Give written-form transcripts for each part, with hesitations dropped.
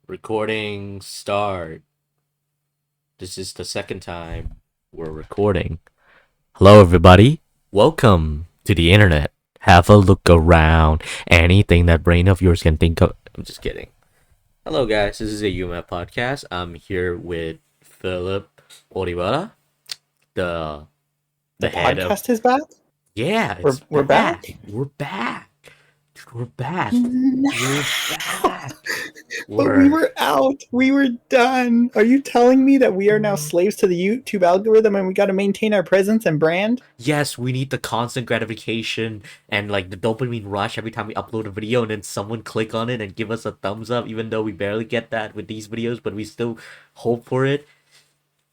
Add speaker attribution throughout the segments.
Speaker 1: Recording start. This is the second time we're recording. Hello, everybody. Welcome to the internet. Have a look around. Anything that brain of yours can think of. I'm just kidding. Hello, guys. This is a UMF podcast. I'm here with Philip Olivera, the
Speaker 2: The
Speaker 1: the head of.
Speaker 2: podcast is back.
Speaker 1: Yeah,
Speaker 2: We're
Speaker 1: it's
Speaker 2: we're back.
Speaker 1: back. We're back. Dude, we're back.
Speaker 2: No,
Speaker 1: We're back.
Speaker 2: but we
Speaker 1: We're
Speaker 2: were out. We were done. Are you telling me that we are now slaves to the YouTube algorithm and we got to maintain our presence and brand?
Speaker 1: Yes, we need the constant gratification and like the dopamine rush every time we upload a video and then someone click on it and give us a thumbs up, even though we barely get that with these videos, but we still hope for it.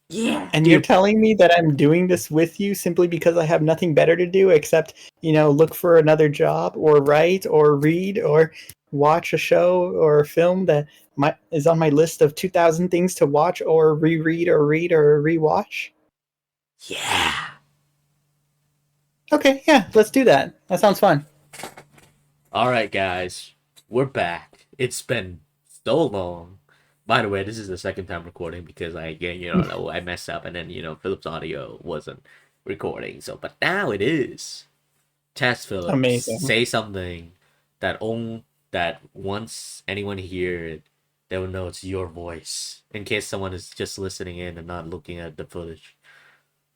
Speaker 1: Yeah,
Speaker 2: And you're
Speaker 1: dude.
Speaker 2: telling me that I'm doing this with you simply because I have nothing better to do except, look for another job or write or read or watch a show or a film that is on my list of 2,000 things to watch or reread or read or rewatch?
Speaker 1: Yeah.
Speaker 2: Okay, yeah, let's do that. That sounds fun.
Speaker 1: All right, guys. We're back. It's been so long. By the way, this is the second time recording because I messed up and then, Philip's audio wasn't recording. So, but now it is. Test Philip,
Speaker 2: Amazing.
Speaker 1: say something that once anyone hear it, they will know it's your voice. In case someone is just listening in and not looking at the footage,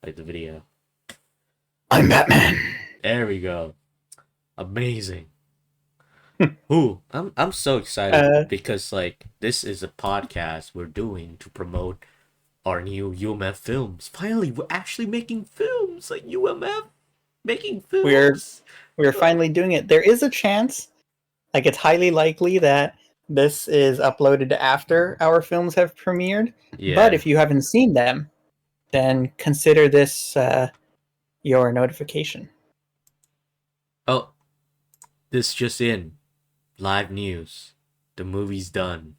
Speaker 1: like the video.
Speaker 2: I'm Batman.
Speaker 1: There we go. Amazing. Ooh, I'm so excited
Speaker 2: Uh,
Speaker 1: because like this is a podcast we're doing to promote our new UMF films. Finally, we're actually making films like UMF making
Speaker 2: we're
Speaker 1: films.
Speaker 2: we're finally doing it. There is a chance, like it's highly likely that this is uploaded after our films have premiered. But
Speaker 1: Yeah.
Speaker 2: if you haven't seen them, then consider this your notification.
Speaker 1: Oh, this just in. Live news. The movie's done.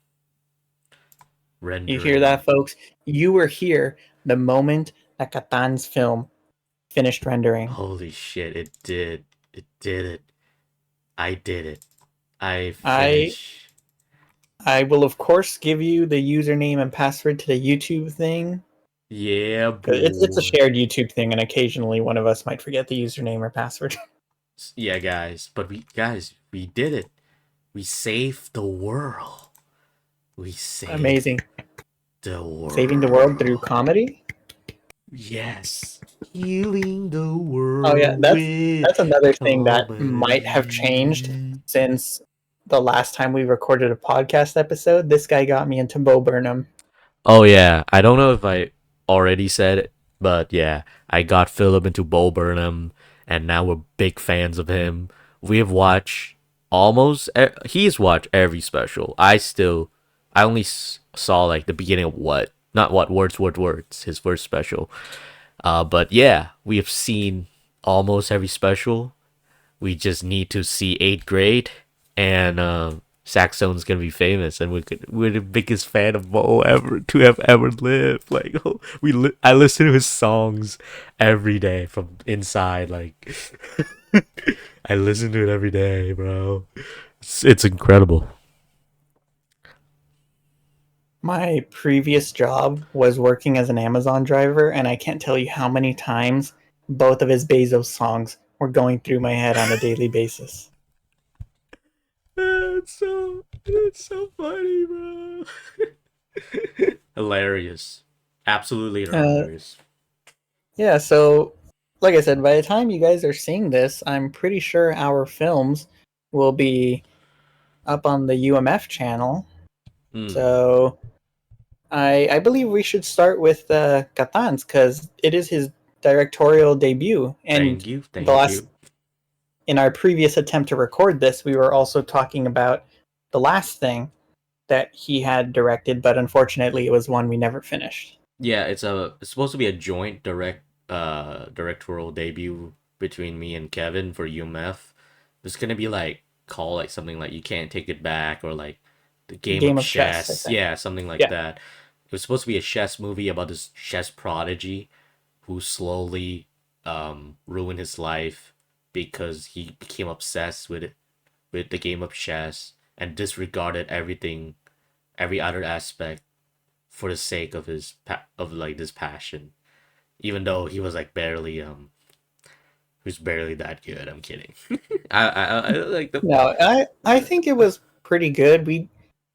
Speaker 2: You hear
Speaker 1: Rendering.
Speaker 2: that, folks? You were here the moment that Katan's film finished rendering.
Speaker 1: Holy shit, it did. It did it. I did it. I
Speaker 2: I
Speaker 1: finished.
Speaker 2: I will of course give you the username and password to the YouTube thing.
Speaker 1: Yeah,
Speaker 2: 'Cause it's a
Speaker 1: boy.
Speaker 2: shared YouTube thing, and occasionally one of us might forget the username or password.
Speaker 1: Yeah, guys. But we did it. We saved the world. We saved
Speaker 2: Amazing.
Speaker 1: the
Speaker 2: Saving the world through
Speaker 1: world.
Speaker 2: comedy.
Speaker 1: Yes. Healing the
Speaker 2: Oh yeah,
Speaker 1: world
Speaker 2: that's
Speaker 1: with
Speaker 2: that's another thing that might have changed
Speaker 1: comedy.
Speaker 2: since the last time we recorded a podcast episode. This guy got me into Bo Burnham.
Speaker 1: Oh yeah, I don't know if I already said it, but yeah, I got Philip into Bo Burnham, and now we're big fans of him. We have watched he's watched every special. I only saw like the beginning of not what words, his first special. But yeah, we have seen almost every special. We just need to see eighth grade, and Saxone's gonna be famous, and we're the biggest fan of Bo ever to have ever lived. Like I listen to his songs every day from inside. Like I listen to it every day, bro. It's incredible.
Speaker 2: My previous job was working as an Amazon driver, and I can't tell you how many times both of his Bezos songs were going through my head on a daily basis.
Speaker 1: It's so funny, bro. Hilarious, absolutely
Speaker 2: Uh,
Speaker 1: hilarious.
Speaker 2: yeah, so like I said, by the time you guys are seeing this, I'm pretty sure our films will be up on the UMF channel.
Speaker 1: Hmm.
Speaker 2: So I believe we should start with Katan's because it is his directorial debut. And
Speaker 1: Thank you,
Speaker 2: the
Speaker 1: thank
Speaker 2: last
Speaker 1: you.
Speaker 2: in our previous attempt to record this, we were also talking about the last thing that he had directed, but unfortunately, it was one we never finished.
Speaker 1: Yeah, it's supposed to be a joint directorial debut between me and Kevin for UMF. It's gonna be like call like something like You Can't Take It Back or like the Game
Speaker 2: Game
Speaker 1: of
Speaker 2: of Chess, I
Speaker 1: Chess.
Speaker 2: think.
Speaker 1: Yeah, something like
Speaker 2: Yeah.
Speaker 1: that. It was supposed to be a chess movie about this chess prodigy who slowly ruined his life because he became obsessed with the game of chess and disregarded everything every other aspect for the sake of of like this passion, even though he was like barely who's barely that good. I'm kidding. I like the
Speaker 2: No, I think it was pretty good.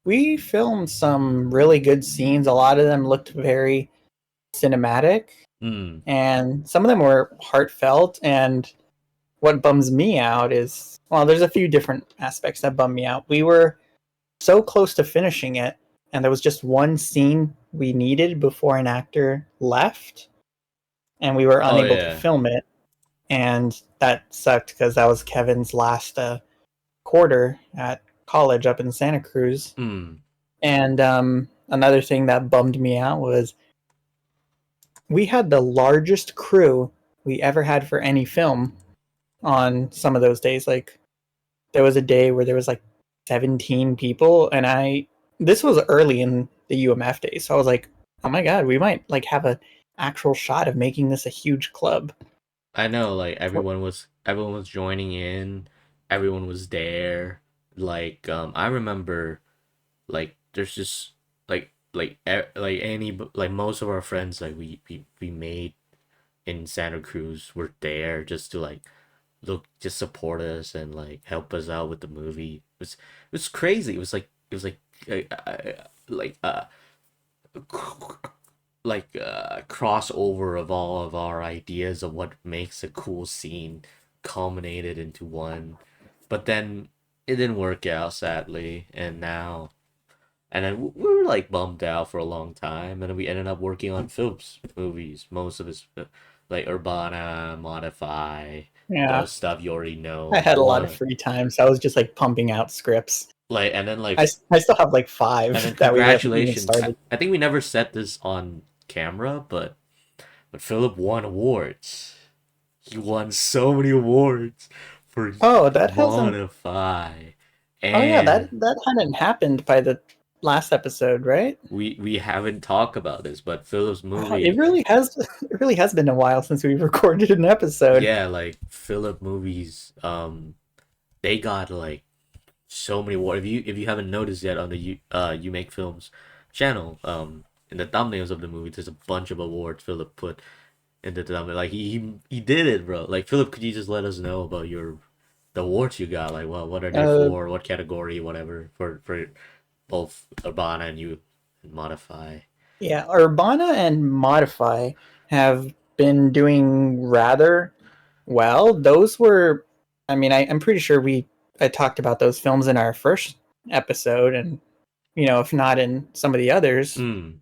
Speaker 2: We filmed some really good scenes. A lot of them looked very cinematic,
Speaker 1: mm,
Speaker 2: and some of them were heartfelt. And what bums me out is, well, there's a few different aspects that bum me out. We were so close to finishing it, and there was just one scene we needed before an actor left, and we were
Speaker 1: oh
Speaker 2: unable to
Speaker 1: yeah.
Speaker 2: film it. And that sucked because that was Kevin's last quarter at college up in Santa Cruz.
Speaker 1: Mm.
Speaker 2: And another thing that bummed me out was we had the largest crew we ever had for any film on some of those days. Like there was a day where there was like 17 people, and this was early in the UMF days, so I was like, oh my god, we might like have a actual shot of making this a huge club.
Speaker 1: I know, like everyone was joining in, everyone was there. Like I remember like there's just like any like most of our friends like we made in Santa Cruz were there just to like look just support us and like help us out with the movie. It was crazy. It was like like crossover of all of our ideas of what makes a cool scene culminated into one. But then it didn't work out sadly, and then we were like bummed out for a long time, and then we ended up working on Philip's movies, most of his like Urbana, Modify,
Speaker 2: Yeah,
Speaker 1: the stuff you already
Speaker 2: I
Speaker 1: know.
Speaker 2: had a lot of
Speaker 1: One
Speaker 2: free time, so I was just like pumping out scripts.
Speaker 1: like and then like
Speaker 2: I still have like
Speaker 1: and then
Speaker 2: five that we haven't even
Speaker 1: congratulations.
Speaker 2: started.
Speaker 1: I think we never said this on camera, but Philip won awards. He won so many awards for
Speaker 2: Oh, that hasn't.
Speaker 1: Modify,
Speaker 2: Oh yeah,
Speaker 1: and
Speaker 2: that hadn't happened by the last episode, right?
Speaker 1: we haven't talked about this, but Philip's
Speaker 2: Oh, it
Speaker 1: movie,
Speaker 2: really has. It really has been a while since we recorded an episode.
Speaker 1: yeah, like Philip movies, they got like so many awards. If you haven't noticed yet on the You Make Films channel, in the thumbnails of the movie, there's a bunch of awards Philip put in the thumbnail. Like he did it, bro. Like Philip, could you just let us know about the awards you got? Like what are they
Speaker 2: Uh,
Speaker 1: for? What category? Whatever for both Urbana and you and Modify.
Speaker 2: yeah, Urbana and Modify have been doing rather well. Those were, I mean, I'm pretty sure I talked about those films in our first episode, and if not in some of the others.
Speaker 1: Mm.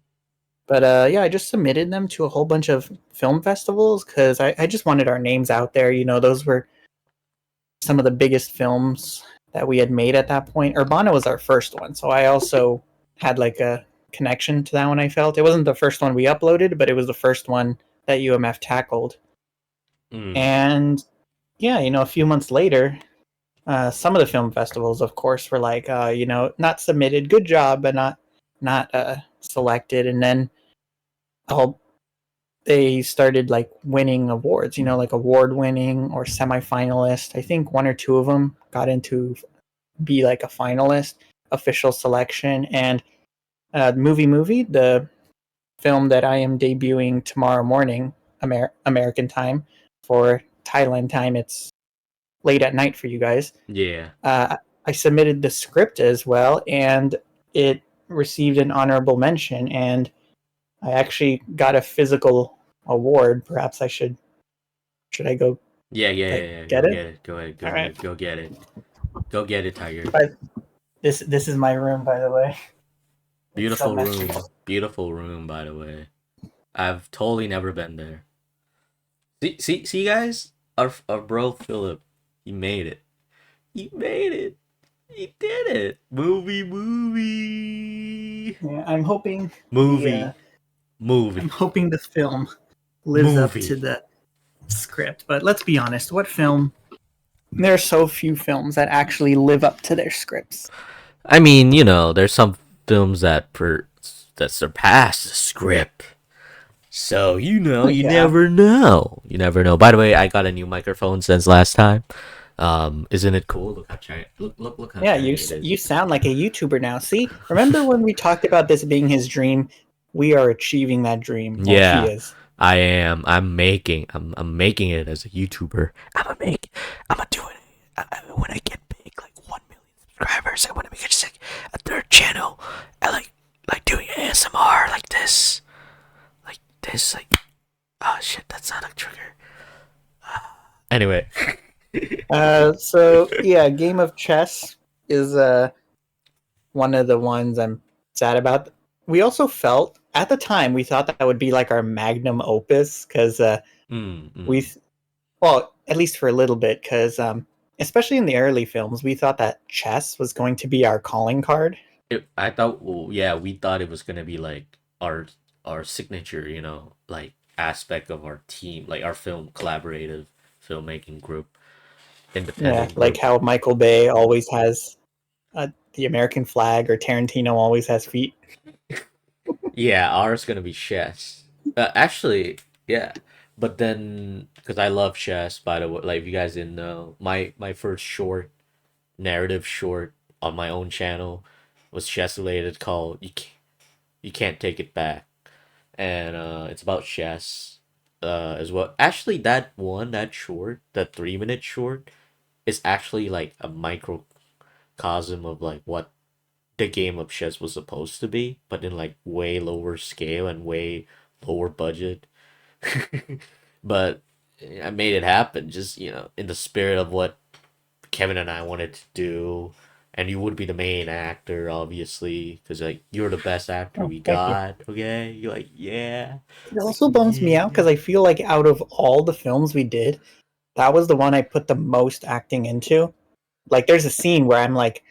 Speaker 2: But yeah, I just submitted them to a whole bunch of film festivals because I just wanted our names out there. Those were some of the biggest films that we had made at that point. Urbana was our first one, so I also had like a connection to that one. I felt it wasn't the first one we uploaded, but it was the first one that UMF tackled.
Speaker 1: Mm.
Speaker 2: And yeah, a few months later, some of the film festivals, of course, were like, not submitted, good job, but not selected. And then all they started like winning awards, like award winning or semifinalist. I think one or two of them got into be like a finalist, official selection, and the film that I am debuting tomorrow morning, American time, for Thailand time. It's late at night for you guys.
Speaker 1: Yeah.
Speaker 2: I submitted the script as well, and it received an honorable mention. And I actually got a physical award. Perhaps I should I go
Speaker 1: Yeah, yeah,
Speaker 2: like
Speaker 1: yeah, yeah.
Speaker 2: get
Speaker 1: Go
Speaker 2: it?
Speaker 1: get it. Go ahead.
Speaker 2: All
Speaker 1: Go
Speaker 2: right.
Speaker 1: ahead. Go get it. Go get it, Tiger.
Speaker 2: But this is my room, by the way. It's so
Speaker 1: Beautiful
Speaker 2: messy.
Speaker 1: room. Beautiful room, by the way. I've totally never been there. See, guys? Our bro Philip, he made it. He made it. He did it. Movie.
Speaker 2: Yeah, I'm hoping the
Speaker 1: Movie.
Speaker 2: I'm
Speaker 1: Movie.
Speaker 2: hoping the film lives up to
Speaker 1: Movie.
Speaker 2: the script. But let's be honest, what film? There are so few films that actually live up to their scripts.
Speaker 1: I mean, there's some films that surpass the script. So, you
Speaker 2: Yeah.
Speaker 1: never know. You never know. By the way, I got a new microphone since last time. Isn't it cool? Look how shiny, look how
Speaker 2: Yeah,
Speaker 1: shiny it is.
Speaker 2: you sound like a YouTuber now. See, remember when we talked about this being his dream? We are achieving that dream. Well, he
Speaker 1: Yeah,
Speaker 2: is.
Speaker 1: I am. I'm making it as a YouTuber. I'm gonna do it. When I get big, like 1 million subscribers, I want to make it just like a third channel. I like doing ASMR like this, like oh shit, that's not a trigger. Anyway,
Speaker 2: So yeah, game of chess is one of the ones I'm sad about. We also felt at the time we thought that would be like our magnum opus because we,
Speaker 1: mm.
Speaker 2: well, at least for a little bit, because especially in the early films, we thought that chess was going to be our calling card.
Speaker 1: I thought, well, yeah, we thought it was gonna be like our signature, like aspect of our team, like our film collaborative filmmaking group,
Speaker 2: Yeah,
Speaker 1: independent
Speaker 2: like
Speaker 1: group.
Speaker 2: how Michael Bay always has the American flag, or Tarantino always has feet.
Speaker 1: Yeah, ours gonna be chess. Actually, yeah, but then because I love chess, by the way, like if you guys didn't know, my first narrative short on my own channel was chess related, called you can't take it back, and it's about chess as well. Actually, that short, that 3 minute short, is actually like a microcosm of like what the game of chess was supposed to be, but in like way lower scale and way lower budget. But I made it happen, just in the spirit of what Kevin and I wanted to do. And you would be the main actor, obviously, because like you're the best actor
Speaker 2: Oh,
Speaker 1: we
Speaker 2: thank you.
Speaker 1: got. Okay, you're like, yeah,
Speaker 2: It also bums me out
Speaker 1: yeah.
Speaker 2: because I feel like out of all the films we did, that was the one I put the most acting into. Like, there's a scene where I'm like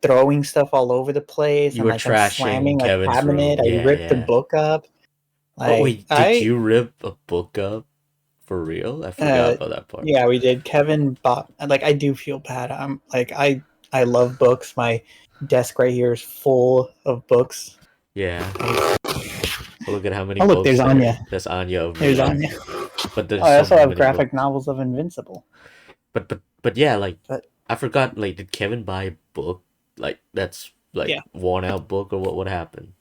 Speaker 2: throwing stuff all over the place,
Speaker 1: You
Speaker 2: and
Speaker 1: were
Speaker 2: like I'm
Speaker 1: trashing
Speaker 2: slamming a
Speaker 1: Kevin's
Speaker 2: cabinet.
Speaker 1: room.
Speaker 2: I
Speaker 1: Yeah,
Speaker 2: ripped the
Speaker 1: yeah.
Speaker 2: book up.
Speaker 1: Oh
Speaker 2: Like
Speaker 1: wait, did you rip a book up for real? I forgot
Speaker 2: uh,
Speaker 1: about that part.
Speaker 2: yeah, we did. Kevin bought. Like, I do feel bad. I'm like I love books. My desk right here is full of books.
Speaker 1: Yeah.
Speaker 2: Like,
Speaker 1: Well, look at how many
Speaker 2: oh look,
Speaker 1: books
Speaker 2: there's
Speaker 1: there.
Speaker 2: Anya.
Speaker 1: There's Anya over
Speaker 2: There's
Speaker 1: there.
Speaker 2: Anya.
Speaker 1: But
Speaker 2: Oh,
Speaker 1: there's
Speaker 2: I
Speaker 1: so
Speaker 2: also have
Speaker 1: many
Speaker 2: graphic
Speaker 1: books.
Speaker 2: novels of Invincible.
Speaker 1: But yeah, like
Speaker 2: But
Speaker 1: I forgot. Like, did Kevin buy a book? Like that's like
Speaker 2: yeah,
Speaker 1: worn out book or what? What happened?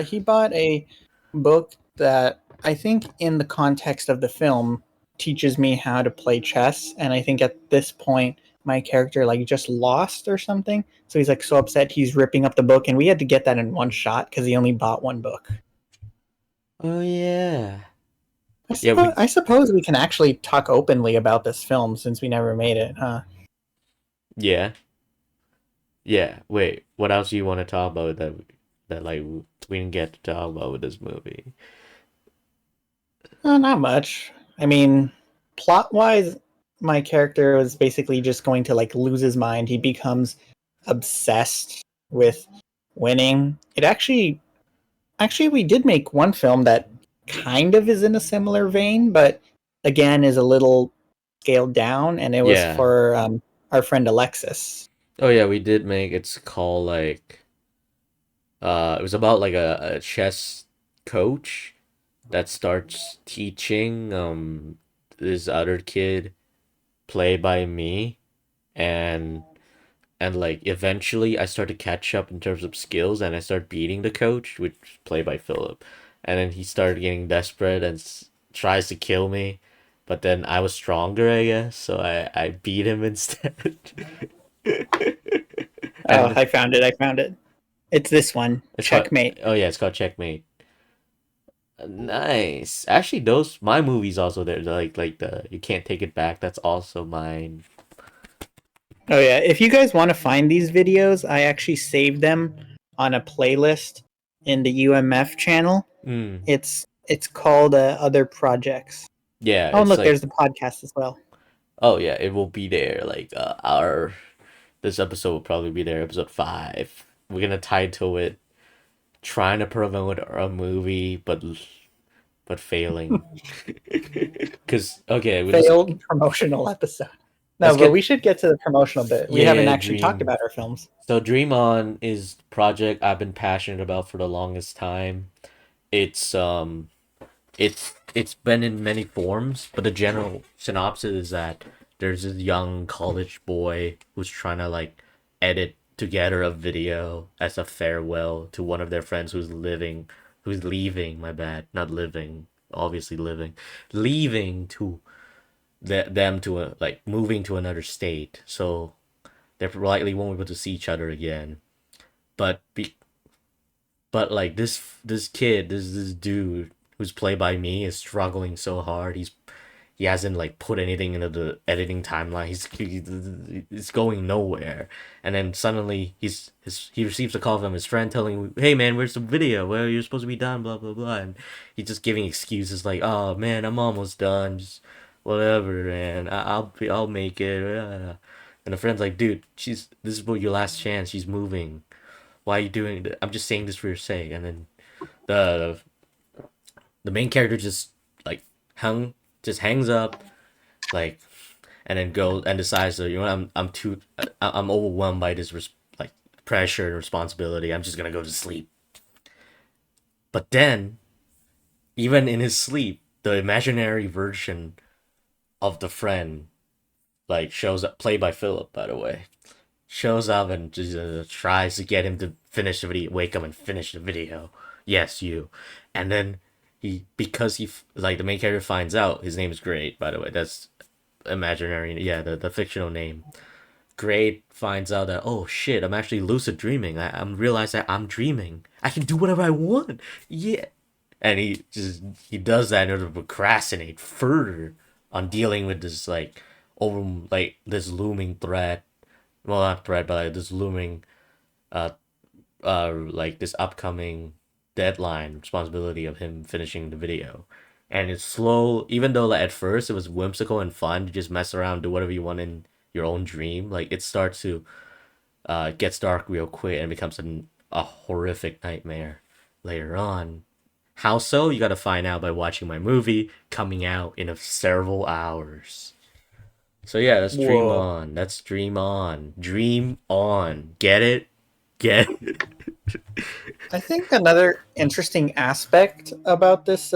Speaker 2: he bought a book that I think, in the context of the film, teaches me how to play chess. And I think at this point, my character like just lost or something. So he's like so upset he's ripping up the book, and we had to get that in one shot because he only bought one book.
Speaker 1: Oh yeah, yeah.
Speaker 2: I suppose we can actually talk openly about this film since we never made it, huh?
Speaker 1: Yeah, yeah. Wait, what else do you want to talk about that like we didn't get to talk about with this movie?
Speaker 2: Not much. I mean, plot wise, my character was basically just going to like lose his mind. He becomes obsessed with winning. Actually, we did make one film that kind of is in a similar vein, but again is a little scaled down, and it was
Speaker 1: Yeah.
Speaker 2: for our friend Alexis.
Speaker 1: Oh yeah, we did make. It's called like it was about like a chess coach that starts teaching this other kid played by me, and like eventually I start to catch up in terms of skills, and I start beating the coach, which is played by Philip, and then he started getting desperate and tries to kill me, but then I was stronger, I guess, so I beat him instead.
Speaker 2: Oh,
Speaker 1: And
Speaker 2: I found it. I found it. It's this one.
Speaker 1: it's called,
Speaker 2: Checkmate.
Speaker 1: oh yeah, it's called Checkmate. Nice. Actually, those my movies also there, like the You Can't Take It Back. That's also mine.
Speaker 2: Oh yeah, if you guys want to find these videos, I actually saved them on a playlist in the UMF channel.
Speaker 1: Mm.
Speaker 2: It's called Other Projects.
Speaker 1: Yeah,
Speaker 2: Oh, and
Speaker 1: it's
Speaker 2: look,
Speaker 1: like
Speaker 2: there's the podcast as well.
Speaker 1: oh yeah, it will be there. Like our this episode will probably be there, episode 5. We're gonna title it "Trying to Promote a Movie, but Failing." Cause okay, we just
Speaker 2: Failed promotional episode.
Speaker 1: let's
Speaker 2: No, but
Speaker 1: get
Speaker 2: we should get to the promotional bit. We
Speaker 1: yeah,
Speaker 2: haven't
Speaker 1: yeah,
Speaker 2: actually talked
Speaker 1: Dream.
Speaker 2: about our films.
Speaker 1: So Dream On is the project I've been passionate about for the longest time. It's it's been in many forms, but the general synopsis is that there's this young college boy who's trying to like edit together a video as a farewell to one of their friends who's leaving, my bad, not living, obviously living, leaving to them to like moving to another state. So they likely won't be able to see each other again. But but like this kid, this dude who's played by me is struggling so hard. He hasn't like put anything into the editing timeline. It's going nowhere. And then suddenly he receives a call from his friend telling him, "Hey man, where's the video? Well, you're supposed to be done, blah blah blah." And he's just giving excuses like, "Oh man, I'm almost done. Just whatever, man. I'll make it." And the friend's like, "Dude, this is your last chance. She's moving. Why are you doing that? I'm just saying this for your sake." And then the the main character just like hung just hangs up like and then goes and decides that, I'm overwhelmed by this like pressure and responsibility. I'm just gonna go to sleep. But then even in his sleep, the imaginary version of the friend like shows up, played by Philip, by the way, shows up and just tries to get him to finish the video, wake up and finish the video. Yes, you. And then because like the main character finds out his name is Great, by the way. That's imaginary, yeah, the fictional name. Great finds out that, oh shit, I'm actually lucid dreaming. I'm realize that I'm dreaming. I can do whatever I want. Yeah. And he does that in order to procrastinate further on dealing with this like over like this looming threat, well not threat but like this looming uh like this upcoming deadline responsibility of him finishing the video. And it's slow, even though like at first it was whimsical and fun to just mess around, do whatever you want in your own dream. Like it starts to gets dark real quick and becomes a horrific nightmare later on. How so? You gotta find out by watching my movie coming out in several hours. So yeah, let's dream
Speaker 2: Whoa.
Speaker 1: on. Let's dream on. Dream on. Get it? Get it?
Speaker 2: I think another interesting aspect about this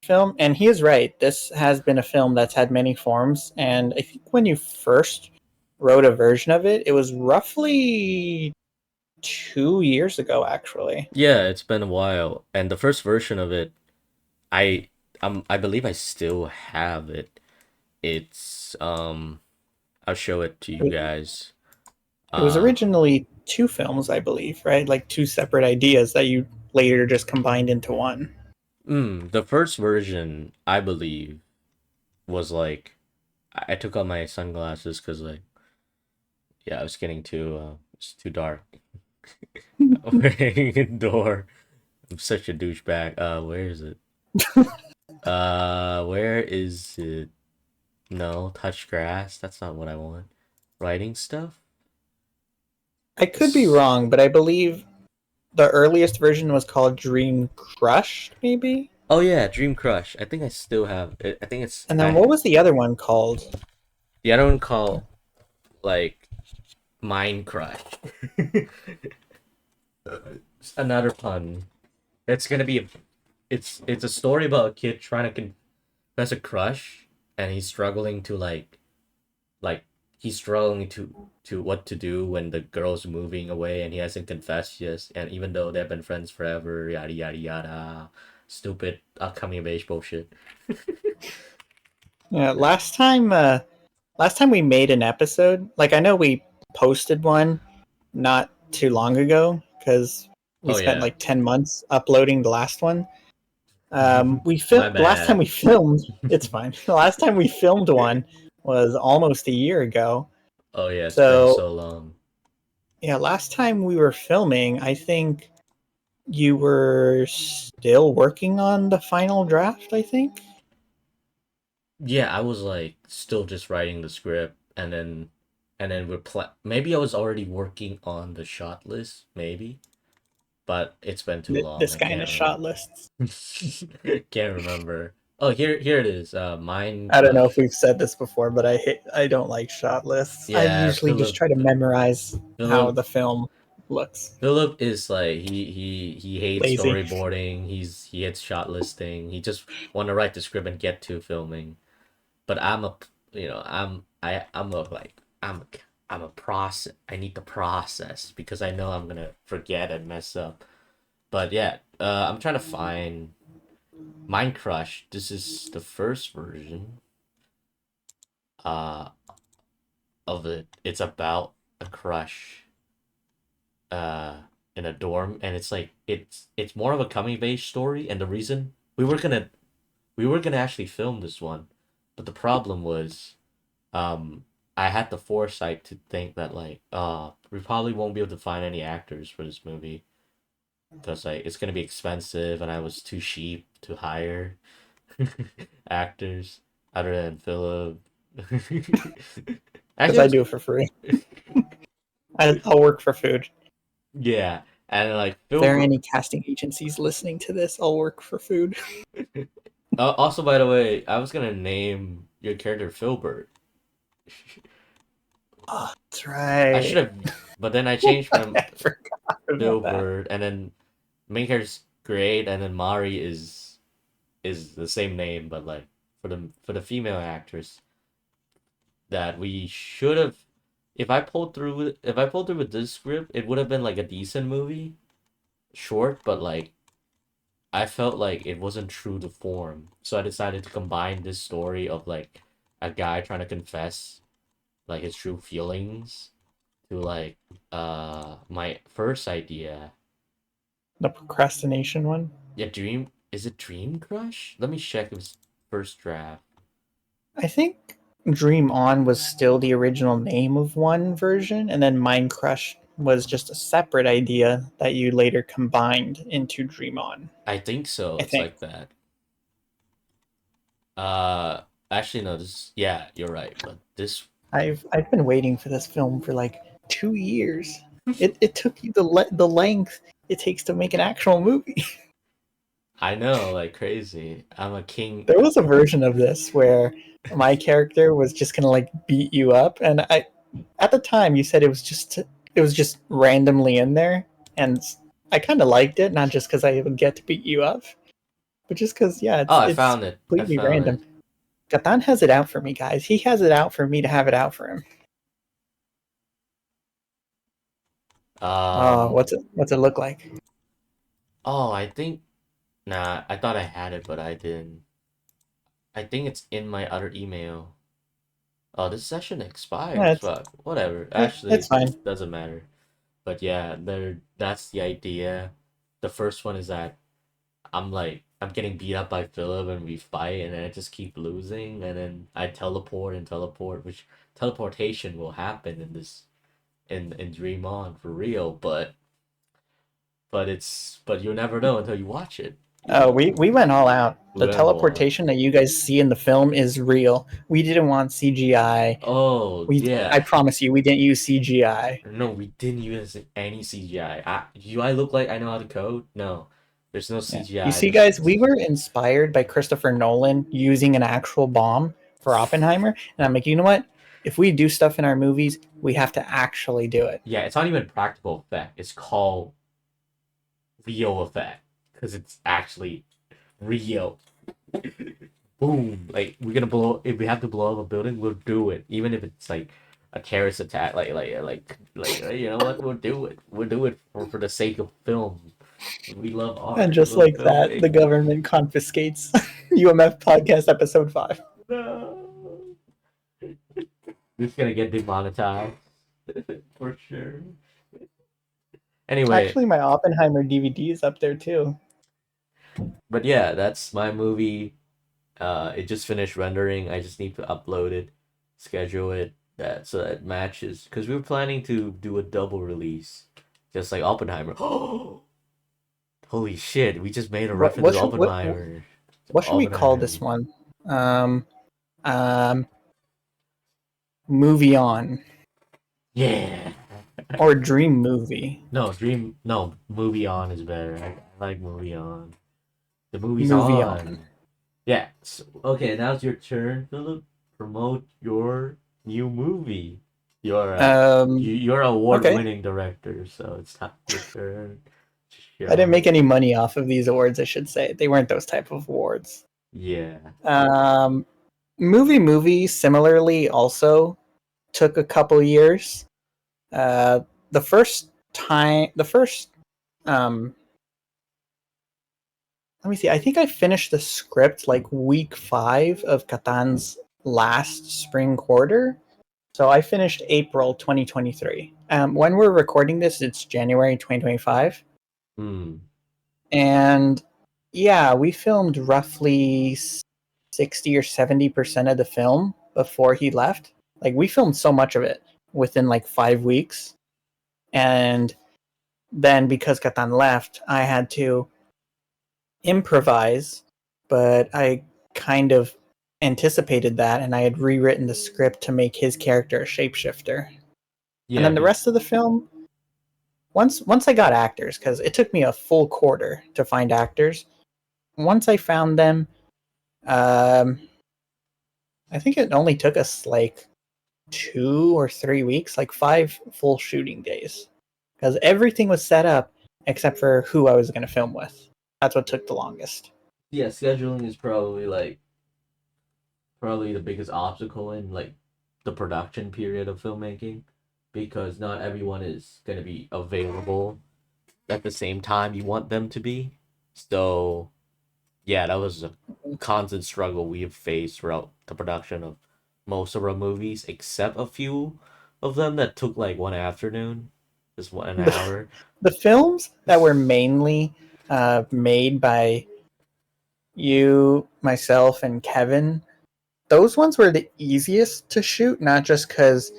Speaker 2: film, and he is right, this has been a film that's had many forms, and I think when you first wrote a version of it, it was roughly 2 years ago, actually.
Speaker 1: Yeah, it's been a while. And the first version of it, I I believe I still have it. It's I'll show it to you
Speaker 2: It,
Speaker 1: guys.
Speaker 2: it was
Speaker 1: Uh
Speaker 2: originally two films, I believe, right? Like two separate ideas that you later just combined into one.
Speaker 1: the first version I believe was like I took out my sunglasses cuz like yeah, I was getting too it's too dark. Wearing indoor. I'm such a douchebag. Where is it? Where is it? No, touch grass. That's not what I want. Writing stuff?
Speaker 2: I could be
Speaker 1: S-
Speaker 2: wrong, but I believe the earliest version was called Dream Crushed, maybe?
Speaker 1: Oh yeah, Dream Crush. I think I still have it. I think it's
Speaker 2: And then
Speaker 1: I
Speaker 2: what was the other one called?
Speaker 1: the other one called like Mind Crush. Another pun. It's gonna be it's a story about a kid trying to confess a crush and he's struggling to like he's struggling to what to do when the girl's moving away and he hasn't confessed yet, and even though they've been friends forever, yada yada yada, stupid upcoming of age bullshit.
Speaker 2: Yeah, last time we made an episode, like I know we posted one not too long ago because we
Speaker 1: Oh
Speaker 2: spent
Speaker 1: yeah.
Speaker 2: like 10 months uploading the last one. We
Speaker 1: My
Speaker 2: filmed the last time
Speaker 1: bad.
Speaker 2: we filmed. It's fine. The last time we filmed one was almost a year ago.
Speaker 1: Oh yeah, it's been
Speaker 2: So
Speaker 1: so long.
Speaker 2: yeah, last time we were filming, I think you were still working on the final draft. I think.
Speaker 1: Yeah, I was like still just writing the script and then maybe I was already working on the shot list, maybe, but it's been too long.
Speaker 2: This
Speaker 1: I
Speaker 2: guy in a
Speaker 1: can't
Speaker 2: shot
Speaker 1: remember.
Speaker 2: lists.
Speaker 1: Can't remember. Oh, here it is. Mine
Speaker 2: I don't know if
Speaker 1: Crush.
Speaker 2: we've said this before, but I don't like shot lists. I
Speaker 1: Yeah,
Speaker 2: usually just try to memorize how
Speaker 1: Philip
Speaker 2: the film. looks.
Speaker 1: Philip is like he hates
Speaker 2: Lazy.
Speaker 1: storyboarding. He hates shot listing. He just want to write the script and get to filming. But I'm a I'm a like I'm a process. I need the process because I know I'm gonna forget and mess up. But yeah, I'm trying to find Mind Crush. This is the first version uh of it. It's about a crush uh in a dorm, and it's like it's more of a coming of age story. And the reason we were gonna actually film this one, but the problem was um I had the foresight to think that like we probably won't be able to find any actors for this movie because like it's gonna be expensive, and I was too cheap to hire actors other than Philip.
Speaker 2: Because
Speaker 1: Actually,
Speaker 2: I do it for free. I'll work for food.
Speaker 1: yeah, and like
Speaker 2: If there are
Speaker 1: Phil.
Speaker 2: any casting agencies listening to this, I'll work for food.
Speaker 1: Also, by the way, I was gonna name your character Filbert.
Speaker 2: Oh, that's
Speaker 1: I should
Speaker 2: right.
Speaker 1: have, but then I changed from
Speaker 2: I forgot about that.
Speaker 1: Filbert, and then main character's great, and then Mari is the same name, but like for the female actress that we should have. If I pulled through with this script, it would have been like a decent movie, short, but like I felt like it wasn't true to form, so I decided to combine this story of like a guy trying to confess like his true feelings to like my first idea.
Speaker 2: The procrastination one.
Speaker 1: Yeah, dream is it Dream Crush? Let me check his first draft.
Speaker 2: I think Dream On was still the original name of one version, and then Mind Crush was just a separate idea that you later combined into Dream On.
Speaker 1: I think so.
Speaker 2: I
Speaker 1: It's
Speaker 2: think.
Speaker 1: like that. Uh Actually no, this yeah, you're right. But this
Speaker 2: I've been waiting for this film for like 2 years. It took you the length it takes to make an actual movie.
Speaker 1: I know, like crazy. I'm a king.
Speaker 2: There was a version of this where my character was just gonna like beat you up, and I at the time you said it was just randomly in there, and I kind of liked it, not just because I would get to beat you up, but just because yeah,
Speaker 1: Oh, I
Speaker 2: it's
Speaker 1: found it. I
Speaker 2: completely
Speaker 1: found
Speaker 2: random.
Speaker 1: it.
Speaker 2: Katan has it out for me, guys. He has it out for me to have it out for him.
Speaker 1: Um
Speaker 2: What's it look like?
Speaker 1: oh, I think nah, I thought I had it, but I didn't. I think it's in my other email. Oh, this session
Speaker 2: Yeah,
Speaker 1: expires. Fuck. Whatever.
Speaker 2: it's
Speaker 1: Actually,
Speaker 2: fine.
Speaker 1: doesn't matter. But yeah, that's the idea. The first one is that I'm getting beat up by Philip and we fight and then I just keep losing and then I teleport and teleport, which teleportation will happen in this in Dream On for real, but you'll never know until you watch it. You
Speaker 2: Oh,
Speaker 1: know.
Speaker 2: we went all out.
Speaker 1: We
Speaker 2: The
Speaker 1: went all out.
Speaker 2: teleportation that you guys see in the film is real. We didn't want CGI.
Speaker 1: Oh
Speaker 2: I
Speaker 1: yeah.
Speaker 2: promise you, we didn't use CGI.
Speaker 1: No, we didn't use any CGI. Do I look like I know how to code? No. There's no
Speaker 2: Yeah. You
Speaker 1: CGI.
Speaker 2: see,
Speaker 1: There's
Speaker 2: guys, we were inspired by Christopher Nolan using an actual bomb for Oppenheimer, and I'm like, you know what? If we do stuff in our movies, we have to actually do it.
Speaker 1: yeah, it's not even practical effect. It's called real effect because it's actually real. Boom! Like we're gonna blow. If we have to blow up a building, we'll do it. Even if it's like a terrorist attack. You know what? We'll do it. We'll do it for the sake of film. We love
Speaker 2: And
Speaker 1: art. We
Speaker 2: just
Speaker 1: love
Speaker 2: like that, the
Speaker 1: filmmaking.
Speaker 2: government confiscates UMF podcast episode 5.
Speaker 1: No. This is gonna get demonetized for sure. Anyway,
Speaker 2: Actually, my Oppenheimer DVD is up there too.
Speaker 1: but yeah, that's my movie. It just finished rendering. I just need to upload it, schedule it that so that it matches. Because we were planning to do a double release, just like Oppenheimer. Oh, holy shit! We just made a
Speaker 2: What
Speaker 1: reference
Speaker 2: what
Speaker 1: to
Speaker 2: should what
Speaker 1: Oppenheimer.
Speaker 2: what should we call
Speaker 1: Oppenheimer.
Speaker 2: this one? Um, um, movie on
Speaker 1: Yeah.
Speaker 2: or dream movie.
Speaker 1: No, dream. No, movie on is better. I like movie on. The movie's
Speaker 2: Movie on.
Speaker 1: on. Yeah. So, okay, now it's your turn, Philip. Promote your new movie.
Speaker 2: Um,
Speaker 1: You're
Speaker 2: okay.
Speaker 1: award-winning director, so it's not your turn.
Speaker 2: I didn't
Speaker 1: Sure.
Speaker 2: make any money off of these awards, I should say. They weren't those type of awards.
Speaker 1: Yeah.
Speaker 2: Um, movie similarly also took a couple years. Uh, the first, um, let me see. I think I finished the script like week 5 of Katan's last spring quarter. So I finished April 2023. When we're recording this, it's January 2025.
Speaker 1: Hmm.
Speaker 2: And yeah, we filmed roughly 60 or 70% of the film before he left. Like, we filmed so much of it within like 5 weeks. And then because Katan left, I had to improvise, but I kind of anticipated that and I had rewritten the script to make his character a shapeshifter. And
Speaker 1: Yeah.
Speaker 2: then the rest of the film, once I got actors, because it took me a full quarter to find actors. Once I found them, um, I think it only took us like 2 or 3 weeks, like 5 full shooting days, because everything was set up except for who I was going to film with. That's what took the longest.
Speaker 1: Yeah. Scheduling is probably the biggest obstacle in like the production period of filmmaking, because not everyone is gonna be available at the same time you want them to be. So yeah, that was a constant struggle we have faced throughout the production of most of our movies, except a few of them that took like one afternoon, just one
Speaker 2: The,
Speaker 1: hour.
Speaker 2: the films that were mainly made by you, myself, and Kevin, those ones were the easiest to shoot, not just because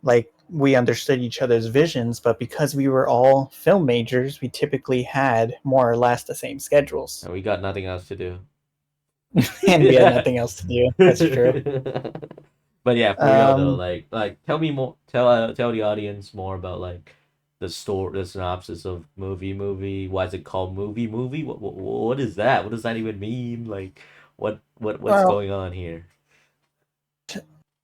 Speaker 2: like we understood each other's visions, but because we were all film majors, we typically had more or less the same schedules,
Speaker 1: And we got nothing else to do.
Speaker 2: and we had
Speaker 1: Yeah.
Speaker 2: nothing else to do. That's true.
Speaker 1: But yeah, for real though,
Speaker 2: Um,
Speaker 1: like tell me more, tell the audience more about like the story, the synopsis of movie. Why is it called movie? What is that? What does that even mean? Like, what's
Speaker 2: well,
Speaker 1: going on here?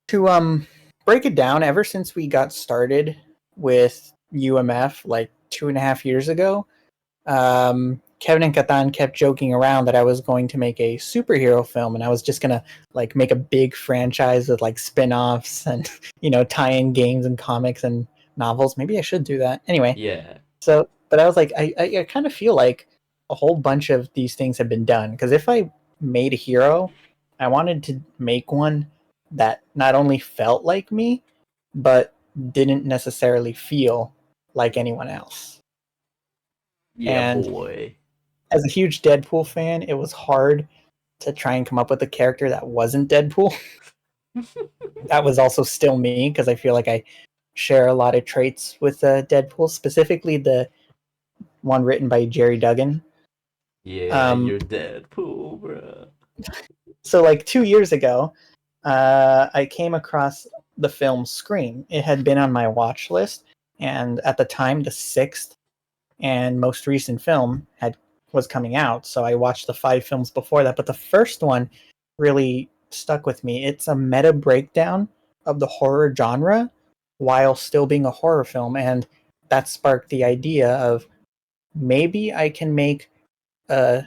Speaker 2: to break it down, ever since we got started with UMF like 2.5 years ago, Kevin and Katan kept joking around that I was going to make a superhero film and I was just gonna like make a big franchise with like spin-offs and tie-in games and comics and novels. Maybe I should do that. Anyway,
Speaker 1: Yeah,
Speaker 2: so but I was like, I kind of feel like a whole bunch of these things have been done because if I made a hero, I wanted to make one that not only felt like me, but didn't necessarily feel like anyone else.
Speaker 1: yeah,
Speaker 2: And
Speaker 1: boy.
Speaker 2: as a huge Deadpool fan, it was hard to try and come up with a character that wasn't Deadpool. That was also still me because I feel like I share a lot of traits with Deadpool, specifically the one written by Jerry Duggan.
Speaker 1: Yeah,
Speaker 2: Um,
Speaker 1: you're Deadpool, bro.
Speaker 2: so, like 2 years ago, I came across the film Scream. It had been on my watch list, and at the time, the sixth and most recent film was coming out. So I watched the 5 films before that, but the first one really stuck with me. It's a meta breakdown of the horror genre while still being a horror film, and that sparked the idea of maybe I can make a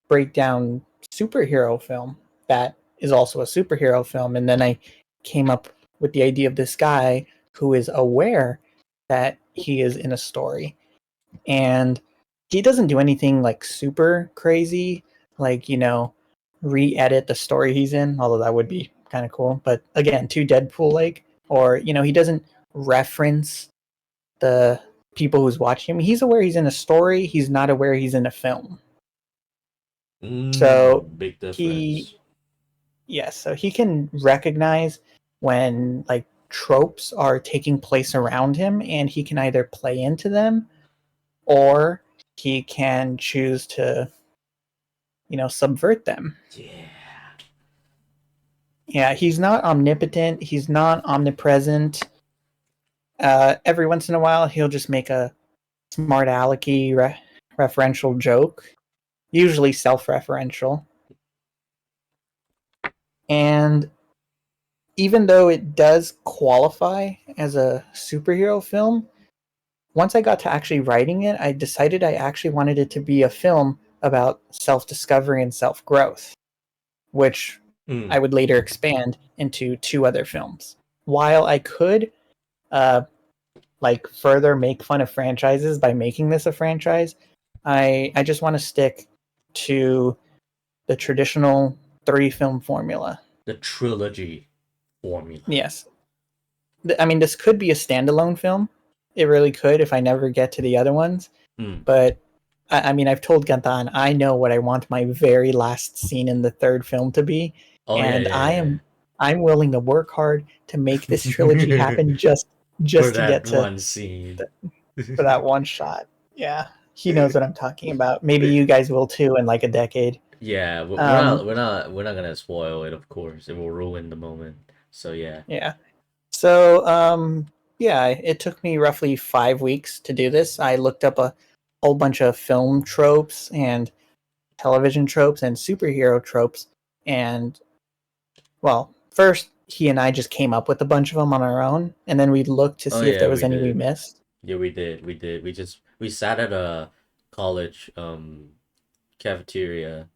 Speaker 2: breakdown superhero film that is also a superhero film. And then I came up with the idea of this guy who is aware that he is in a story, and he doesn't do anything like super crazy, like re-edit the story he's in, although that would be kind of cool, but again, too Deadpool like, or he doesn't reference the people who's watching him. He's aware he's in a story, he's not aware he's in a film. So
Speaker 1: Big
Speaker 2: he
Speaker 1: difference.
Speaker 2: yes, so he can recognize when like tropes are taking place around him, and he can either play into them or he can choose to subvert them.
Speaker 1: Yeah.
Speaker 2: Yeah, he's not omnipotent, he's not omnipresent. Every once in a while he'll just make a smart alecky referential joke, usually self-referential. And even though it does qualify as a superhero film, once I got to actually writing it, I decided I actually wanted it to be a film about self discovery and self growth, which I
Speaker 1: Mm.
Speaker 2: would later expand into two other films. While I could uh, like further make fun of franchises by making this a franchise, I just want to stick to the traditional three film formula.
Speaker 1: The trilogy formula.
Speaker 2: Yes, I mean this could be a standalone film. It really could if I never get to the other ones.
Speaker 1: Mm.
Speaker 2: But I mean, I've told Gantan I know what I want my very last scene in the third film to be,
Speaker 1: Oh yeah,
Speaker 2: and
Speaker 1: yeah,
Speaker 2: I'm willing to work hard to make this trilogy
Speaker 1: yeah.
Speaker 2: happen
Speaker 1: For
Speaker 2: just to
Speaker 1: that
Speaker 2: get to
Speaker 1: one scene.
Speaker 2: for that one shot. Yeah, he knows what I'm talking about. Maybe you guys will too in like a decade.
Speaker 1: Yeah,
Speaker 2: Um,
Speaker 1: we're not gonna spoil it, of course. It will ruin the moment. So yeah.
Speaker 2: yeah. So yeah, it took me roughly 5 weeks to do this. I looked up a whole bunch of film tropes and television tropes and superhero tropes, and well, first he and I just came up with a bunch of them on our own, and then we looked to
Speaker 1: Oh
Speaker 2: see if
Speaker 1: yeah,
Speaker 2: there was
Speaker 1: we
Speaker 2: any we
Speaker 1: did.
Speaker 2: missed.
Speaker 1: Yeah, we did. We did. We sat at a college cafeteria,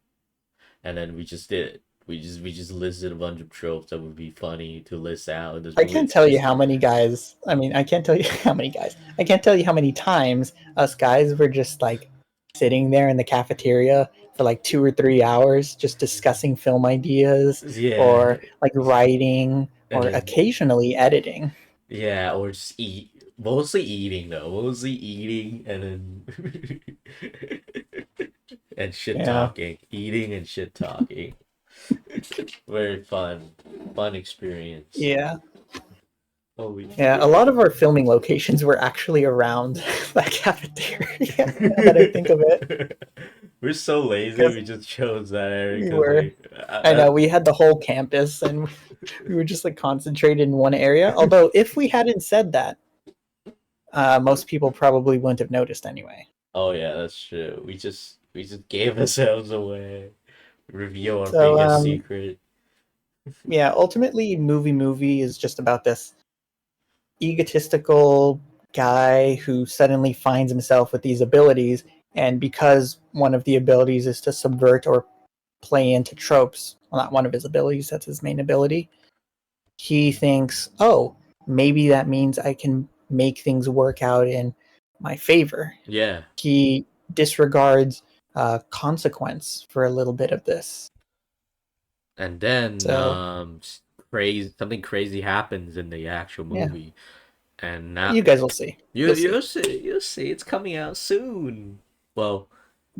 Speaker 1: and then we just did. We just listed a bunch of tropes that would be funny to list out in this
Speaker 2: I
Speaker 1: movie.
Speaker 2: can't
Speaker 1: It's
Speaker 2: tell you
Speaker 1: just
Speaker 2: how many guys. I mean, I can't tell you how many guys. I can't tell you how many times us guys were just like sitting there in the cafeteria for like 2 or 3 hours just discussing film ideas
Speaker 1: yeah,
Speaker 2: or like writing
Speaker 1: and
Speaker 2: or
Speaker 1: then
Speaker 2: occasionally editing.
Speaker 1: yeah, or just eat. Mostly eating though. Mostly eating and then and shit
Speaker 2: Yeah.
Speaker 1: talking. Eating and shit talking. Very fun. Fun experience.
Speaker 2: Yeah.
Speaker 1: Holy
Speaker 2: Yeah, a lot of our filming locations were actually around that cafeteria. Now that I think of it,
Speaker 1: We're so lazy.
Speaker 2: because
Speaker 1: We just chose that area
Speaker 2: we
Speaker 1: because
Speaker 2: were, I know we had the whole campus and we were just like concentrated in one area. Although, if we hadn't said that, most people probably wouldn't have noticed anyway.
Speaker 1: oh yeah, that's true. We just gave ourselves away. Reveal our
Speaker 2: So,
Speaker 1: biggest secret.
Speaker 2: yeah, ultimately, movie is just about this egotistical guy who suddenly finds himself with these abilities, and because one of the abilities is to subvert or play into tropes, well, not one of his abilities, that's his main ability, he thinks, oh, maybe that means I can make things work out in my favor.
Speaker 1: Yeah.
Speaker 2: He disregards consequence for a little bit of this.
Speaker 1: And then
Speaker 2: So,
Speaker 1: crazy something crazy happens in the actual
Speaker 2: yeah,
Speaker 1: movie. And now
Speaker 2: you guys will see. You'll see.
Speaker 1: you'll see it's coming out soon. Well,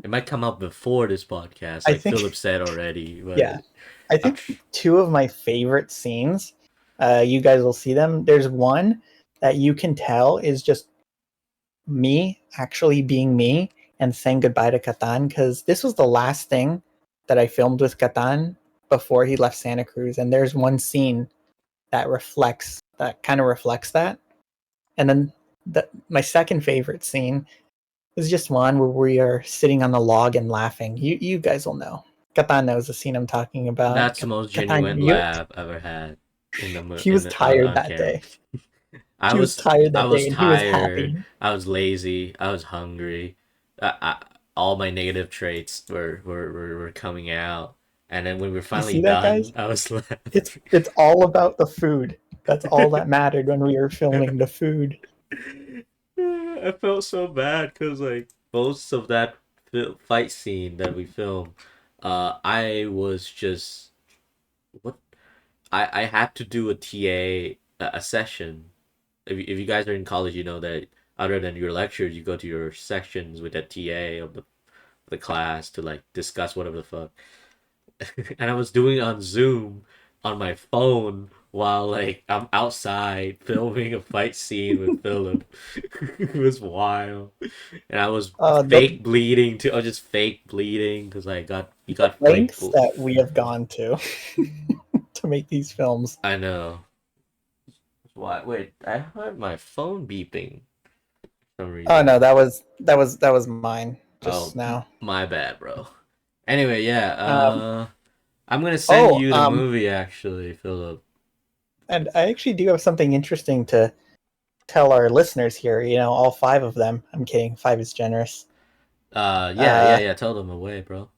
Speaker 1: it might come out before this podcast,
Speaker 2: I
Speaker 1: like
Speaker 2: think,
Speaker 1: Philip said already,
Speaker 2: yeah,
Speaker 1: but
Speaker 2: I
Speaker 1: I'm
Speaker 2: think two of my favorite scenes, you guys will see them. There's one that you can tell is just me actually being me and saying goodbye to Katan because this was the last thing that I filmed with Katan before he left Santa Cruz. And there's one scene that kind of reflects that. And then my second favorite scene is just one where we are sitting on the log and laughing. You guys will know. Katan knows the scene I'm talking about.
Speaker 1: that's the most
Speaker 2: Katan,
Speaker 1: genuine laugh I've ever had in
Speaker 2: he was tired
Speaker 1: on
Speaker 2: that
Speaker 1: camera.
Speaker 2: day. He was tired
Speaker 1: I
Speaker 2: that
Speaker 1: was
Speaker 2: day and he was
Speaker 1: tired.
Speaker 2: happy.
Speaker 1: I was lazy. I was hungry. All my negative traits were coming out. And then when we were
Speaker 2: You
Speaker 1: finally
Speaker 2: see that,
Speaker 1: done,
Speaker 2: guys?
Speaker 1: I was laughing.
Speaker 2: It's all about the food. That's all that mattered when we were filming the food.
Speaker 1: I felt so bad because like most of that fight scene that we filmed, I was just what I had to do a TA a session. If you guys are in college, you know that other than your lectures, you go to your sections with that TA of the class to like discuss whatever the fuck. And I was doing it on Zoom on my phone while like I'm outside filming a fight scene with Philip. It was wild, and I was
Speaker 2: The
Speaker 1: fake bleeding too. I was just fake bleeding because I got you got fake.
Speaker 2: lengths that we have gone to to make these films.
Speaker 1: I know. Why? Wait, I heard my phone beeping for some
Speaker 2: Oh
Speaker 1: reason.
Speaker 2: no, that was mine
Speaker 1: Oh,
Speaker 2: just now.
Speaker 1: my bad, bro. Anyway, yeah.
Speaker 2: Um,
Speaker 1: I'm gonna send
Speaker 2: oh,
Speaker 1: you the movie actually, Philip.
Speaker 2: And I actually do have something interesting to tell our listeners here. You know, all five of them. I'm kidding. Five is generous.
Speaker 1: Yeah, yeah,
Speaker 2: Uh,
Speaker 1: yeah. Tell them away, bro.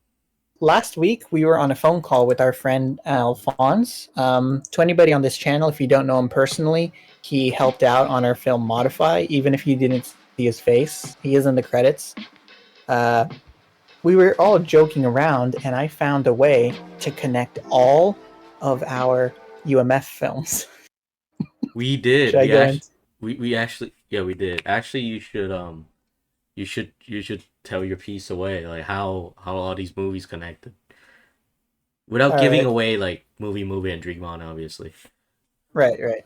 Speaker 2: Last week we were on a phone call with our friend Alphonse. To anybody on this channel, if you don't know him personally, he helped out on our film Modify. Even if you didn't see his face, he is in the credits. Uh, we were all joking around, and I found a way to connect all of our UMF films.
Speaker 1: We did.
Speaker 2: Should I go in?
Speaker 1: We actually yeah we did. Actually, you should tell your piece away like how all these movies connected without
Speaker 2: All
Speaker 1: giving
Speaker 2: right,
Speaker 1: away like movie and Dream On obviously.
Speaker 2: right.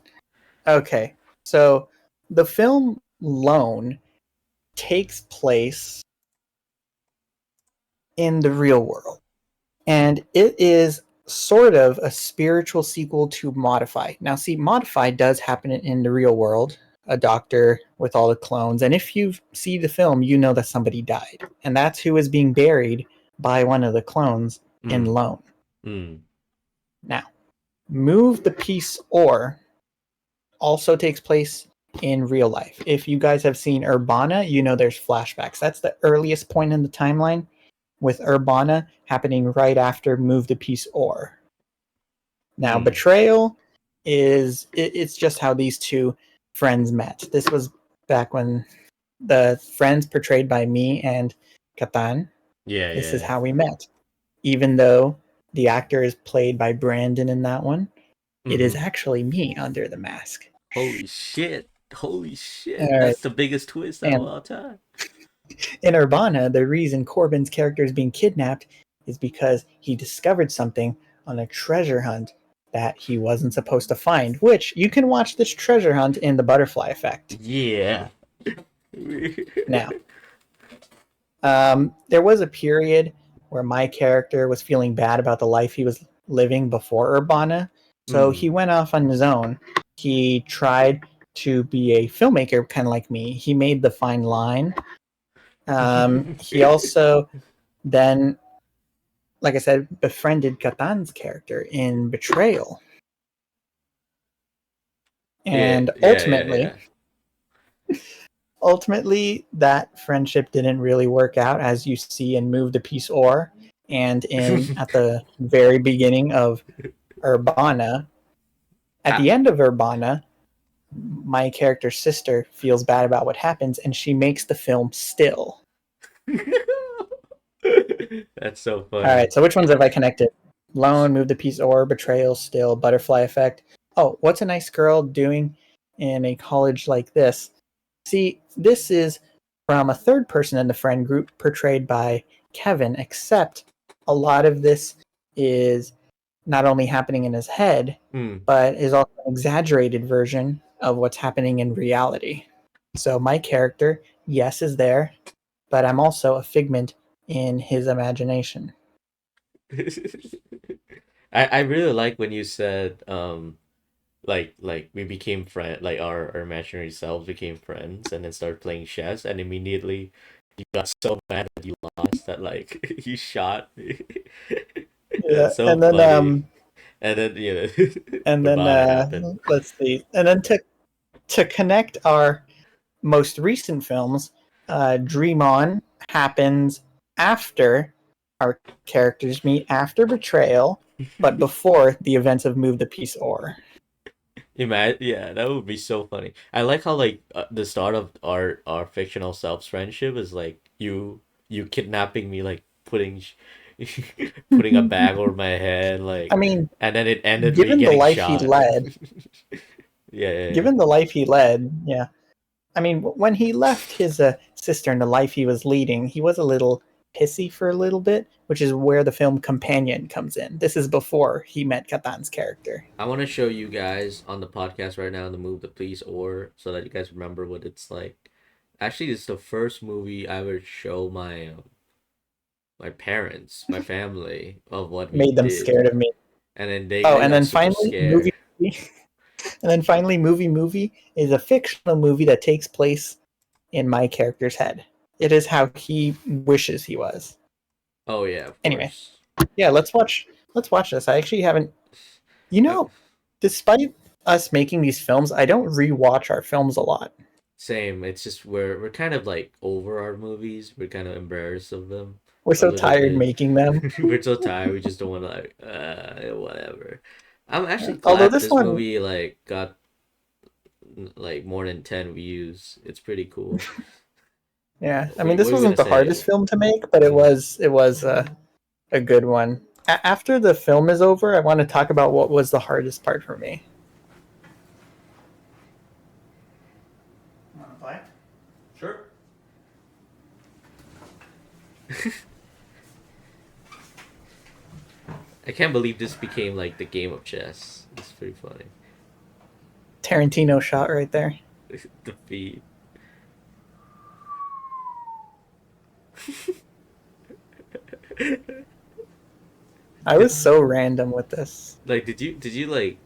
Speaker 2: Okay, so the film Lone takes place in the real world, and it is sort of a spiritual sequel to Modify. Now, see, Modify does happen in the real world, a doctor with all the clones, and if you see the film, you know that somebody died, and that's who is being buried by one of the clones in
Speaker 1: Mm.
Speaker 2: Lone.
Speaker 1: Mm.
Speaker 2: Now, Move the Peace Ore also takes place in real life. If you guys have seen Urbana, you know there's flashbacks. That's the earliest point in the timeline, with Urbana happening right after Move the Peace Ore. Now,
Speaker 1: Mm.
Speaker 2: Betrayal it's just how these two friends met. This was back when the friends portrayed by me and Katan.
Speaker 1: Yeah,
Speaker 2: This is
Speaker 1: yeah.
Speaker 2: how we met. Even though the actor is played by Brandon in that one, it is
Speaker 1: Mm-hmm.
Speaker 2: actually me under the mask.
Speaker 1: Holy shit. Holy
Speaker 2: All
Speaker 1: shit.
Speaker 2: right.
Speaker 1: That's the biggest twist of
Speaker 2: And
Speaker 1: all time.
Speaker 2: in Urbana, the reason Corbin's character is being kidnapped is because he discovered something on a treasure hunt that he wasn't supposed to find, which you can watch this treasure hunt in the butterfly effect.
Speaker 1: Yeah.
Speaker 2: Now, there was a period where my character was feeling bad about the life he was living before Urbana, so
Speaker 1: Mm.
Speaker 2: he went off on his own. He tried to be a filmmaker, kind of like me. He made The Fine Line. He also then, like I said, befriended Katan's character in Betrayal.
Speaker 1: Yeah,
Speaker 2: And
Speaker 1: yeah, yeah, yeah.
Speaker 2: ultimately, that friendship didn't really work out, as you see in Move the Peace Ore and in at the very beginning of Urbana. At
Speaker 1: Ah.
Speaker 2: the end of Urbana, my character's sister feels bad about what happens, and she makes the film Still.
Speaker 1: That's so
Speaker 2: All
Speaker 1: funny.
Speaker 2: right, so which ones have I connected? Lone, Move the Peace Ore, Betrayal, Still, Butterfly Effect. Oh, what's a nice girl doing in a college like this? See, this is from a third person in the friend group portrayed by Kevin, except a lot of this is not only happening in his head,
Speaker 1: Mm.
Speaker 2: but is also an exaggerated version of what's happening in reality. So my character, yes, is there, but I'm also a figment in his imagination.
Speaker 1: I really like when you said like we became friend like our imaginary selves became friends and then started playing chess and immediately you got so mad that you lost that like you shot me.
Speaker 2: Yeah,
Speaker 1: That's so funny. And then you know
Speaker 2: and then
Speaker 1: Urbana happened.
Speaker 2: let's see, and then to connect our most recent films, Dream On happens after our characters meet after Betrayal, but before the events of Move the Peace Ore.
Speaker 1: Imagine, yeah, that would be so funny. I like how like the start of our fictional selves friendship is like you kidnapping me, like putting putting a bag over my head,
Speaker 2: I
Speaker 1: like,
Speaker 2: mean,
Speaker 1: and then it ended me
Speaker 2: given the
Speaker 1: getting
Speaker 2: life he
Speaker 1: shot.
Speaker 2: led,
Speaker 1: Yeah, yeah, yeah.
Speaker 2: given the life he led, yeah. I mean, when he left his sister and the life he was leading, he was a little pissy for a little bit, which is where the film Companion comes in. This is before he met Katan's character.
Speaker 1: I want to show you guys on the podcast right now the move the police or so that you guys remember what it's like. Actually, it's the first movie I would show my parents, my family of what we
Speaker 2: Made them
Speaker 1: did,
Speaker 2: scared of me.
Speaker 1: and then
Speaker 2: Oh,
Speaker 1: they
Speaker 2: and
Speaker 1: got
Speaker 2: then
Speaker 1: super
Speaker 2: finally,
Speaker 1: scared.
Speaker 2: movie is a fictional movie that takes place in my character's head. It is how he wishes he was.
Speaker 1: Oh yeah, of
Speaker 2: Anyway,
Speaker 1: course.
Speaker 2: yeah, let's watch this. I actually haven't, you
Speaker 1: Uh,
Speaker 2: know, despite us making these films, I don't rewatch our films a lot.
Speaker 1: Same. It's just we're kind of like over our movies. We're kind of embarrassed of them
Speaker 2: We're
Speaker 1: a
Speaker 2: so
Speaker 1: little
Speaker 2: tired
Speaker 1: bit.
Speaker 2: making them.
Speaker 1: We're so tired. We just don't want to like whatever. I'm
Speaker 2: Yeah.
Speaker 1: actually
Speaker 2: Although
Speaker 1: glad
Speaker 2: this
Speaker 1: this
Speaker 2: one,
Speaker 1: movie like got like more than 10 views. It's pretty cool.
Speaker 2: yeah, I mean,
Speaker 1: What
Speaker 2: this
Speaker 1: are you gonna
Speaker 2: wasn't the
Speaker 1: say?
Speaker 2: hardest film to make, but
Speaker 1: Mm.
Speaker 2: it was a good one. After the film is over, I want to talk about what was the hardest part for me. Want to play?
Speaker 1: Sure. I can't believe this became like the game of chess. It's pretty funny.
Speaker 2: Tarantino shot right there.
Speaker 1: The feed.
Speaker 2: I was so random with this.
Speaker 1: Like, did you like?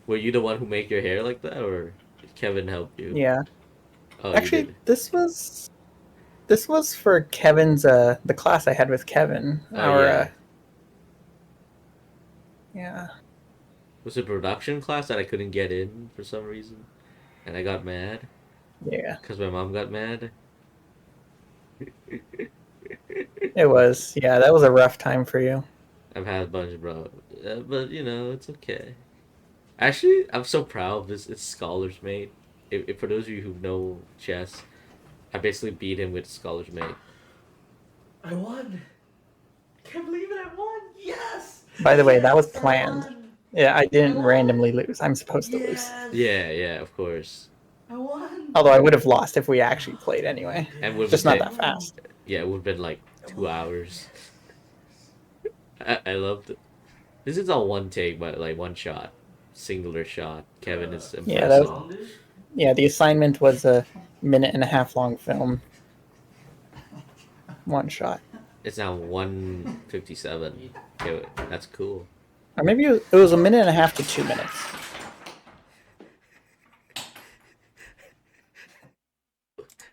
Speaker 1: Were you the one who make your hair like that, or did Kevin help you?
Speaker 2: Yeah,
Speaker 1: Oh, you
Speaker 2: actually,
Speaker 1: did.
Speaker 2: this was for Kevin's the class I had with Kevin.
Speaker 1: Oh
Speaker 2: Our
Speaker 1: yeah.
Speaker 2: yeah.
Speaker 1: Was it production class that I couldn't get in for some reason, and I got mad
Speaker 2: Yeah,
Speaker 1: because my mom got mad.
Speaker 2: it was. Yeah, that was a rough time for you.
Speaker 1: I've had a bunch, bro, but it's okay. Actually, I'm so proud of this. It's Scholar's Mate. If for those of you who know chess, I basically beat him with Scholar's Mate. I won. I can't believe it. I won. Yes.
Speaker 2: By the way, that was
Speaker 1: Yes, I
Speaker 2: planned.
Speaker 1: won.
Speaker 2: Yeah, I
Speaker 1: I
Speaker 2: didn't
Speaker 1: won.
Speaker 2: randomly lose. I'm supposed to lose.
Speaker 1: Yes. Yeah, of course. I won.
Speaker 2: Although I would have lost if we actually played anyway.
Speaker 1: And would
Speaker 2: Just
Speaker 1: have
Speaker 2: not
Speaker 1: been
Speaker 2: that fast.
Speaker 1: yeah, it would have been like 2 hours. I loved it. This is all one take, but like one shot, singular shot. Kevin is
Speaker 2: Yeah, that was,
Speaker 1: impressive.
Speaker 2: yeah. The assignment was a minute and a half long film, one shot,
Speaker 1: It's now 1:57. Okay, that's cool.
Speaker 2: or maybe it was a minute and a half to 2 minutes.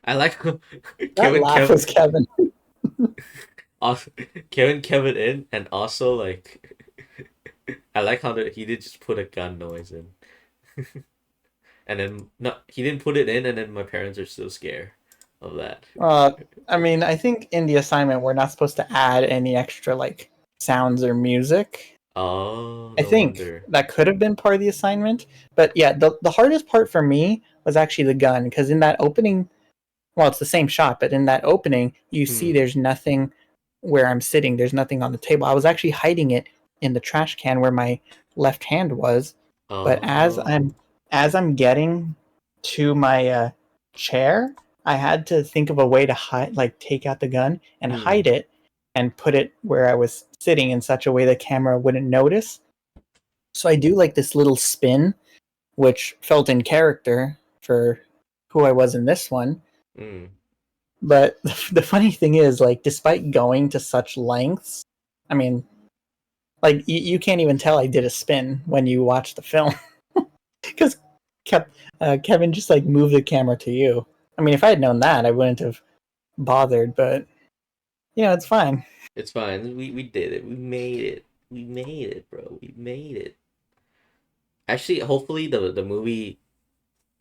Speaker 1: I like
Speaker 2: That
Speaker 1: Kevin
Speaker 2: laugh
Speaker 1: Kevin
Speaker 2: was Kevin.
Speaker 1: also, Kevin in, and also like I like how he did just put a gun noise in, and then no, he didn't put it in, and then my parents are still scared of that.
Speaker 2: Uh, I mean, I think in the assignment we're not supposed to add any extra like sounds or music.
Speaker 1: Oh,
Speaker 2: I
Speaker 1: no
Speaker 2: think
Speaker 1: wonder.
Speaker 2: that could have been part of the assignment, but yeah, the hardest part for me was actually the gun because in that opening, well, it's the same shot, but in that opening, you see
Speaker 1: Hmm.
Speaker 2: there's nothing where I'm sitting. There's nothing on the table. I was actually hiding it in the trash can where my left hand was. But
Speaker 1: Oh.
Speaker 2: as I'm getting to my chair, I had to think of a way to hide, like take out the gun and
Speaker 1: Hmm.
Speaker 2: hide it, and put it where I was sitting in such a way the camera wouldn't notice. So I do like this little spin, which felt in character for who I was in this one.
Speaker 1: Hmm.
Speaker 2: But the funny thing is, like, despite going to such lengths, I mean, like, you can't even tell I did a spin when you watch the film because Kevin just like moved the camera to you. I mean, if I had known that, I wouldn't have bothered. But it's fine.
Speaker 1: It's fine. We did it. We made it. We made it, bro. We made it. Actually, hopefully the movie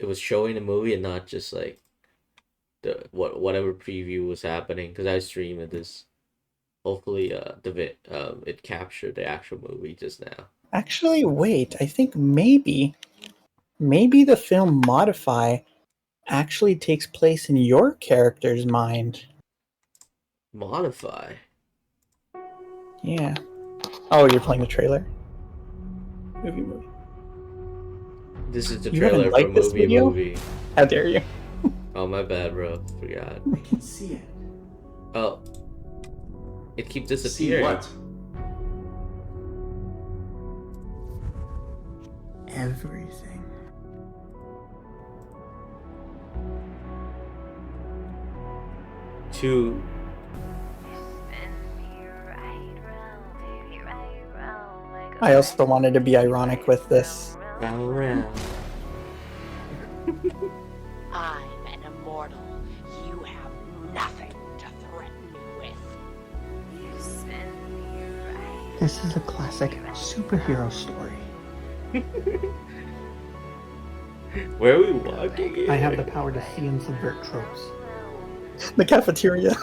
Speaker 1: it was showing the movie and not just like whatever preview was happening because I streamed this. Hopefully, it captured the actual movie just now.
Speaker 2: Actually, wait. I think maybe the film Modify actually takes place in your character's mind.
Speaker 1: Modify.
Speaker 2: Yeah. Oh, you're playing the trailer. Movie.
Speaker 1: This is the
Speaker 2: You haven't
Speaker 1: trailer for
Speaker 2: liked this
Speaker 1: movie
Speaker 2: video?
Speaker 1: movie.
Speaker 2: How dare you?
Speaker 1: Oh my bad, bro. Forgot.
Speaker 3: I can see it.
Speaker 1: Oh, it keeps
Speaker 3: See
Speaker 1: disappearing.
Speaker 3: what?
Speaker 2: Everything.
Speaker 1: Two.
Speaker 2: I also wanted to be ironic with this.
Speaker 1: Round round.
Speaker 4: I'm an immortal. You have nothing to threaten me with.
Speaker 2: This is a classic superhero story.
Speaker 1: Where are we walking here?
Speaker 2: I have the power to see and subvert tropes. The cafeteria.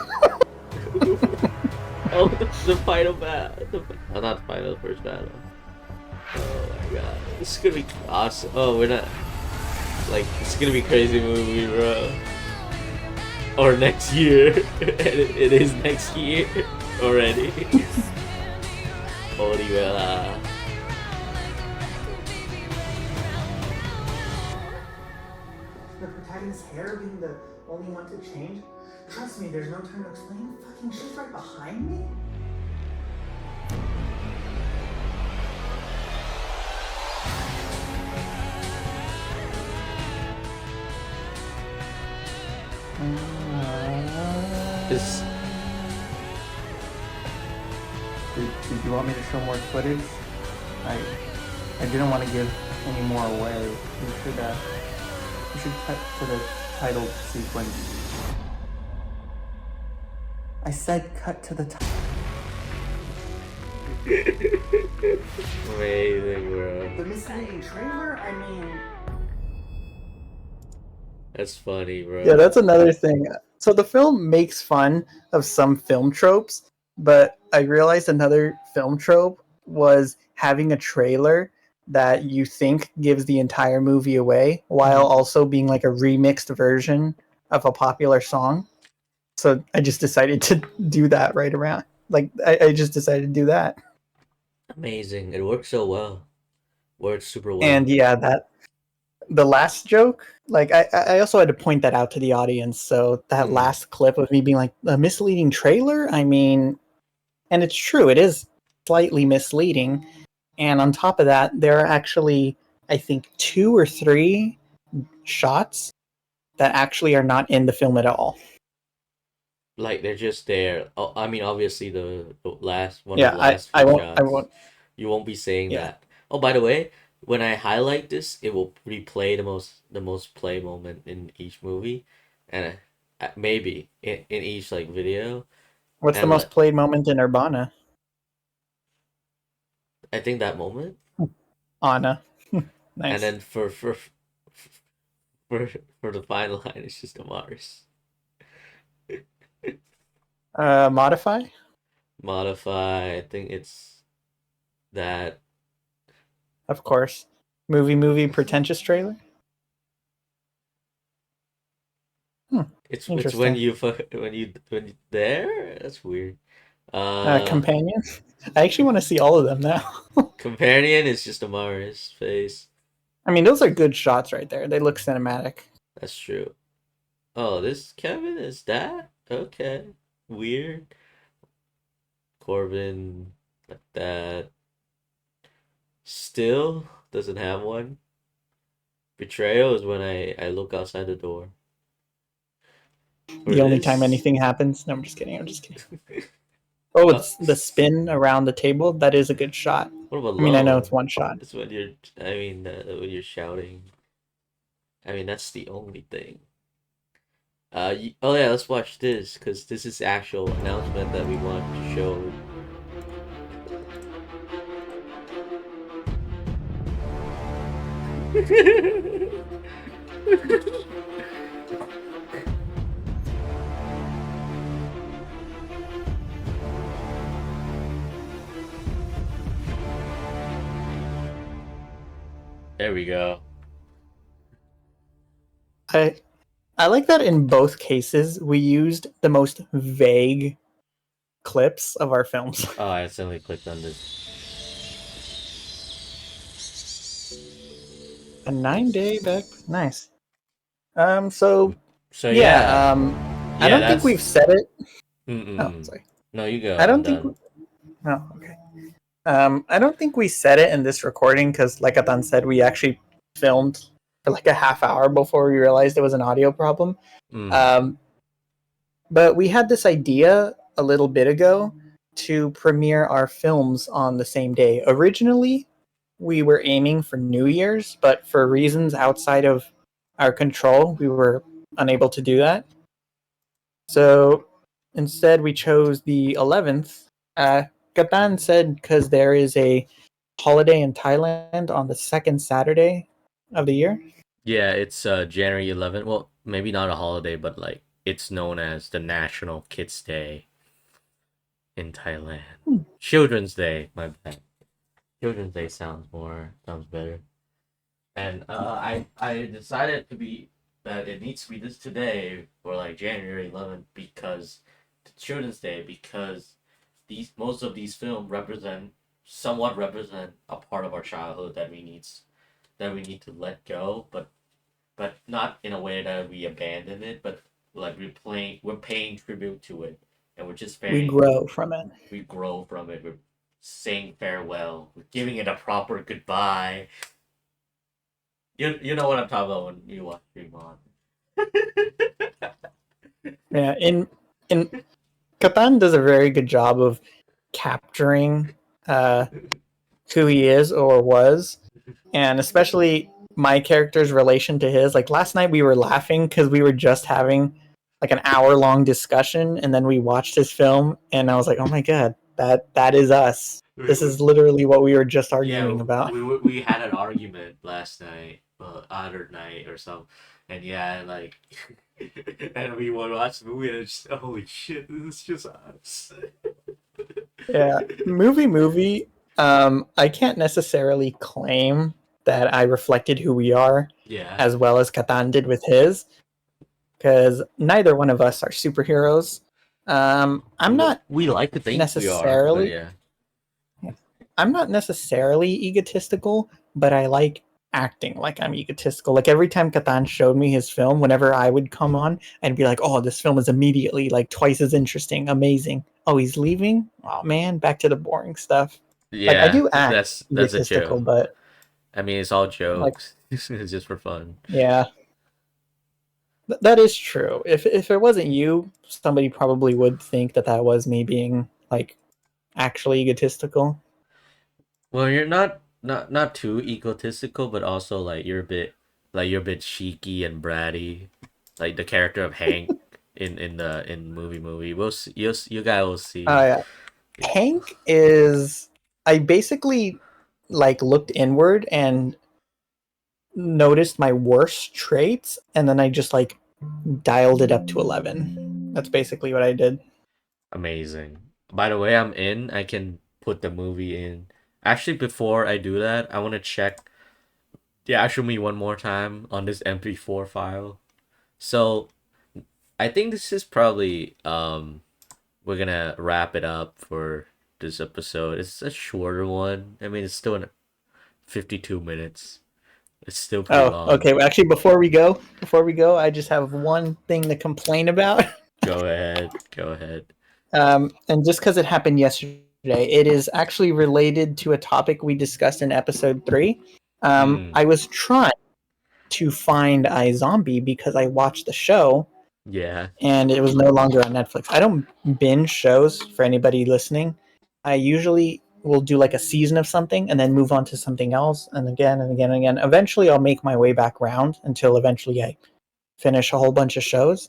Speaker 1: Oh, the final battle. Oh, not the final, the first battle. Oh my god. This is gonna be awesome. Oh, we're not. Like, it's gonna be crazy movie, bro. Or next year. It is next year already. Holy bella.
Speaker 2: The protagonist's hair being the only one to change? Trust me, there's no time to explain. Fucking she's right behind me?
Speaker 1: This.
Speaker 2: Did you want me to show more footage? I didn't want to give any more away. You should cut to the title sequence. I said cut to the title.
Speaker 1: Amazing, bro.
Speaker 2: The misleading trailer? I mean...
Speaker 1: That's funny, bro.
Speaker 2: Yeah, that's another thing. So the film makes fun of some film tropes, but I realized another film trope was having a trailer that you think gives the entire movie away while also being like a remixed version of a popular song. So I just decided to do that right around. Like, I just decided to do that.
Speaker 1: Amazing. It works so well. Works super well.
Speaker 2: And yeah, the last joke, like I also had to point that out to the audience. So that last clip of me being like a misleading trailer, I mean, and it's true, it is slightly misleading. And on top of that, there are actually, I think, 2 or 3 shots that actually are not in the film at all.
Speaker 1: Like, they're just there. Oh, I mean, obviously the last one
Speaker 2: Yeah,
Speaker 1: of the last
Speaker 2: I
Speaker 1: few
Speaker 2: won't.
Speaker 1: shots.
Speaker 2: I won't.
Speaker 1: You won't be saying
Speaker 2: Yeah.
Speaker 1: that. Oh, by the way, when I highlight this, it will replay the most play moment in each movie, and maybe in each like video.
Speaker 2: What's the
Speaker 1: And
Speaker 2: most played moment in Urbana?
Speaker 1: I think that moment,
Speaker 2: Anna. Nice.
Speaker 1: and then for the final line, it's just a Mars.
Speaker 2: Modify?
Speaker 1: Modify. I think it's that.
Speaker 2: Of course. Movie, pretentious trailer?
Speaker 1: It's
Speaker 2: Interesting.
Speaker 1: when you there. That's weird.
Speaker 2: Companion? I actually want to see all of them now.
Speaker 1: Companion is just a Mars face.
Speaker 2: I mean, those are good shots right there. They look cinematic.
Speaker 1: That's true. Oh, this Kevin is that? Okay. Weird. Corbin like that. Still doesn't have one. Betrayal is when I look outside the door.
Speaker 2: The only time anything happens. No, I'm just kidding. Oh, it's the spin around the table. That is a good shot.
Speaker 1: What about
Speaker 2: I mean, I know
Speaker 1: low?
Speaker 2: it's one shot.
Speaker 1: It's when you're. I mean, when you're shouting. I mean, that's the only thing. Oh yeah, let's watch this because this is actual announcement that we want to show. There we go.
Speaker 2: I like that in both cases we used the most vague clips of our films.
Speaker 1: Oh, I accidentally clicked on this.
Speaker 2: A 9-day back. Nice. So
Speaker 1: yeah.
Speaker 2: I don't think we've said it.
Speaker 1: Oh,
Speaker 2: sorry.
Speaker 1: No, you go.
Speaker 2: I don't think. No, okay. I don't think we said it in this recording because, like Katan said, we actually filmed for like a half hour before we realized it was an audio problem. But we had this idea a little bit ago to premiere our films on the same day. Originally, we were aiming for New Year's, but for reasons outside of our control, we were unable to do that. So instead, we chose the 11th. Katan said because there is a holiday in Thailand on the second Saturday of the year.
Speaker 1: Yeah, it's January 11th. Well, maybe not a holiday, but like it's known as the National Kids Day in Thailand.
Speaker 2: Hmm.
Speaker 1: Children's Day, my bad. Children's Day sounds better. And I decided to be that it needs to be this today or like January 11th because Children's Day because these most of these films represent a part of our childhood that we need to let go, but not in a way that we abandon it, but like we're paying tribute to it, and we're just
Speaker 2: We
Speaker 1: paying
Speaker 2: grow from it.
Speaker 1: we grow from it. We're saying farewell. We're giving it a proper goodbye. You know what I'm talking about when you watch Dream On.
Speaker 2: Yeah, in Katan does a very good job of capturing uh, who he is or was, and especially my character's relation to his. Like last night, we were laughing because we were just having like an hour-long discussion, and then we watched his film, and I was like, "Oh my god, that is us. This is literally what we were just
Speaker 1: Yeah,
Speaker 2: arguing about."
Speaker 1: we had an argument last night, other night or something, and yeah, like, and we would watch the movie and it's just, holy shit, this is just us.
Speaker 2: Yeah, movie. I can't necessarily claim that I reflected who we are
Speaker 1: Yeah,
Speaker 2: as well as Katan did with his, because neither one of us are superheroes. I'm not
Speaker 1: we like to think we are, but
Speaker 2: necessarily
Speaker 1: yeah,
Speaker 2: I'm not necessarily egotistical, but I like acting like I'm egotistical. Like every time Katan showed me his film, whenever I would come on, I'd be like, "Oh, this film is immediately like twice as interesting, amazing." Oh, he's leaving. Oh man, back to the boring stuff. Like I
Speaker 1: yeah,
Speaker 2: do act
Speaker 1: that's a
Speaker 2: egotistical,
Speaker 1: joke.
Speaker 2: but
Speaker 1: I mean, it's all
Speaker 2: like
Speaker 1: jokes. It's just for fun.
Speaker 2: yeah, that is true. If it wasn't you, somebody probably would think that that was me being like actually egotistical.
Speaker 1: Well, you're not too egotistical, but also you're a bit cheeky and bratty, like the character of Hank in the in movie. We'll see, you guys will see.
Speaker 2: Yeah. Hank is I basically like looked inward and noticed my worst traits and then I just like dialed it up to 11. That's basically what I did.
Speaker 1: Amazing. By the way, I'm in. I can put the movie in. Actually, before I do that, I want to check the actual me one more time on this MP4 file. So I think this is probably we're gonna wrap it up for this episode. It's a shorter one. I mean, it's still in 52 minutes. It's still pretty
Speaker 2: Oh,
Speaker 1: long.
Speaker 2: okay. Well, actually before we go, I just have one thing to complain about.
Speaker 1: Go ahead. Go ahead.
Speaker 2: And just because it happened yesterday, it is actually related to a topic we discussed in episode 3.
Speaker 1: Mm.
Speaker 2: I was trying to find iZombie because I watched the show
Speaker 1: Yeah.
Speaker 2: and it was no longer on Netflix. I don't binge shows for anybody listening. I usually will do like a season of something and then move on to something else and again and again and again. Eventually, I'll make my way back round until eventually I finish a whole bunch of shows.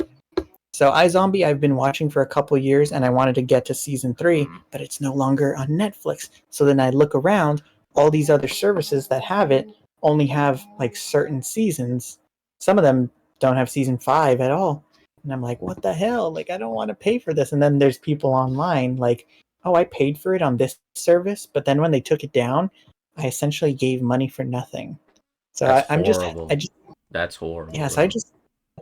Speaker 2: So iZombie I've been watching for a couple years and I wanted to get to season 3, but it's no longer on Netflix. So then I look around, all these other services that have it only have like certain seasons. Some of them don't have season 5 at all. And I'm like, what the hell? Like I don't want to pay for this. And then there's people online like, "Oh, I paid for it on this service, but then when they took it down, I essentially gave money for nothing." So
Speaker 1: That's
Speaker 2: I'm just I
Speaker 1: horrible.
Speaker 2: just
Speaker 1: That's horrible,
Speaker 2: yeah, so
Speaker 1: bro.
Speaker 2: I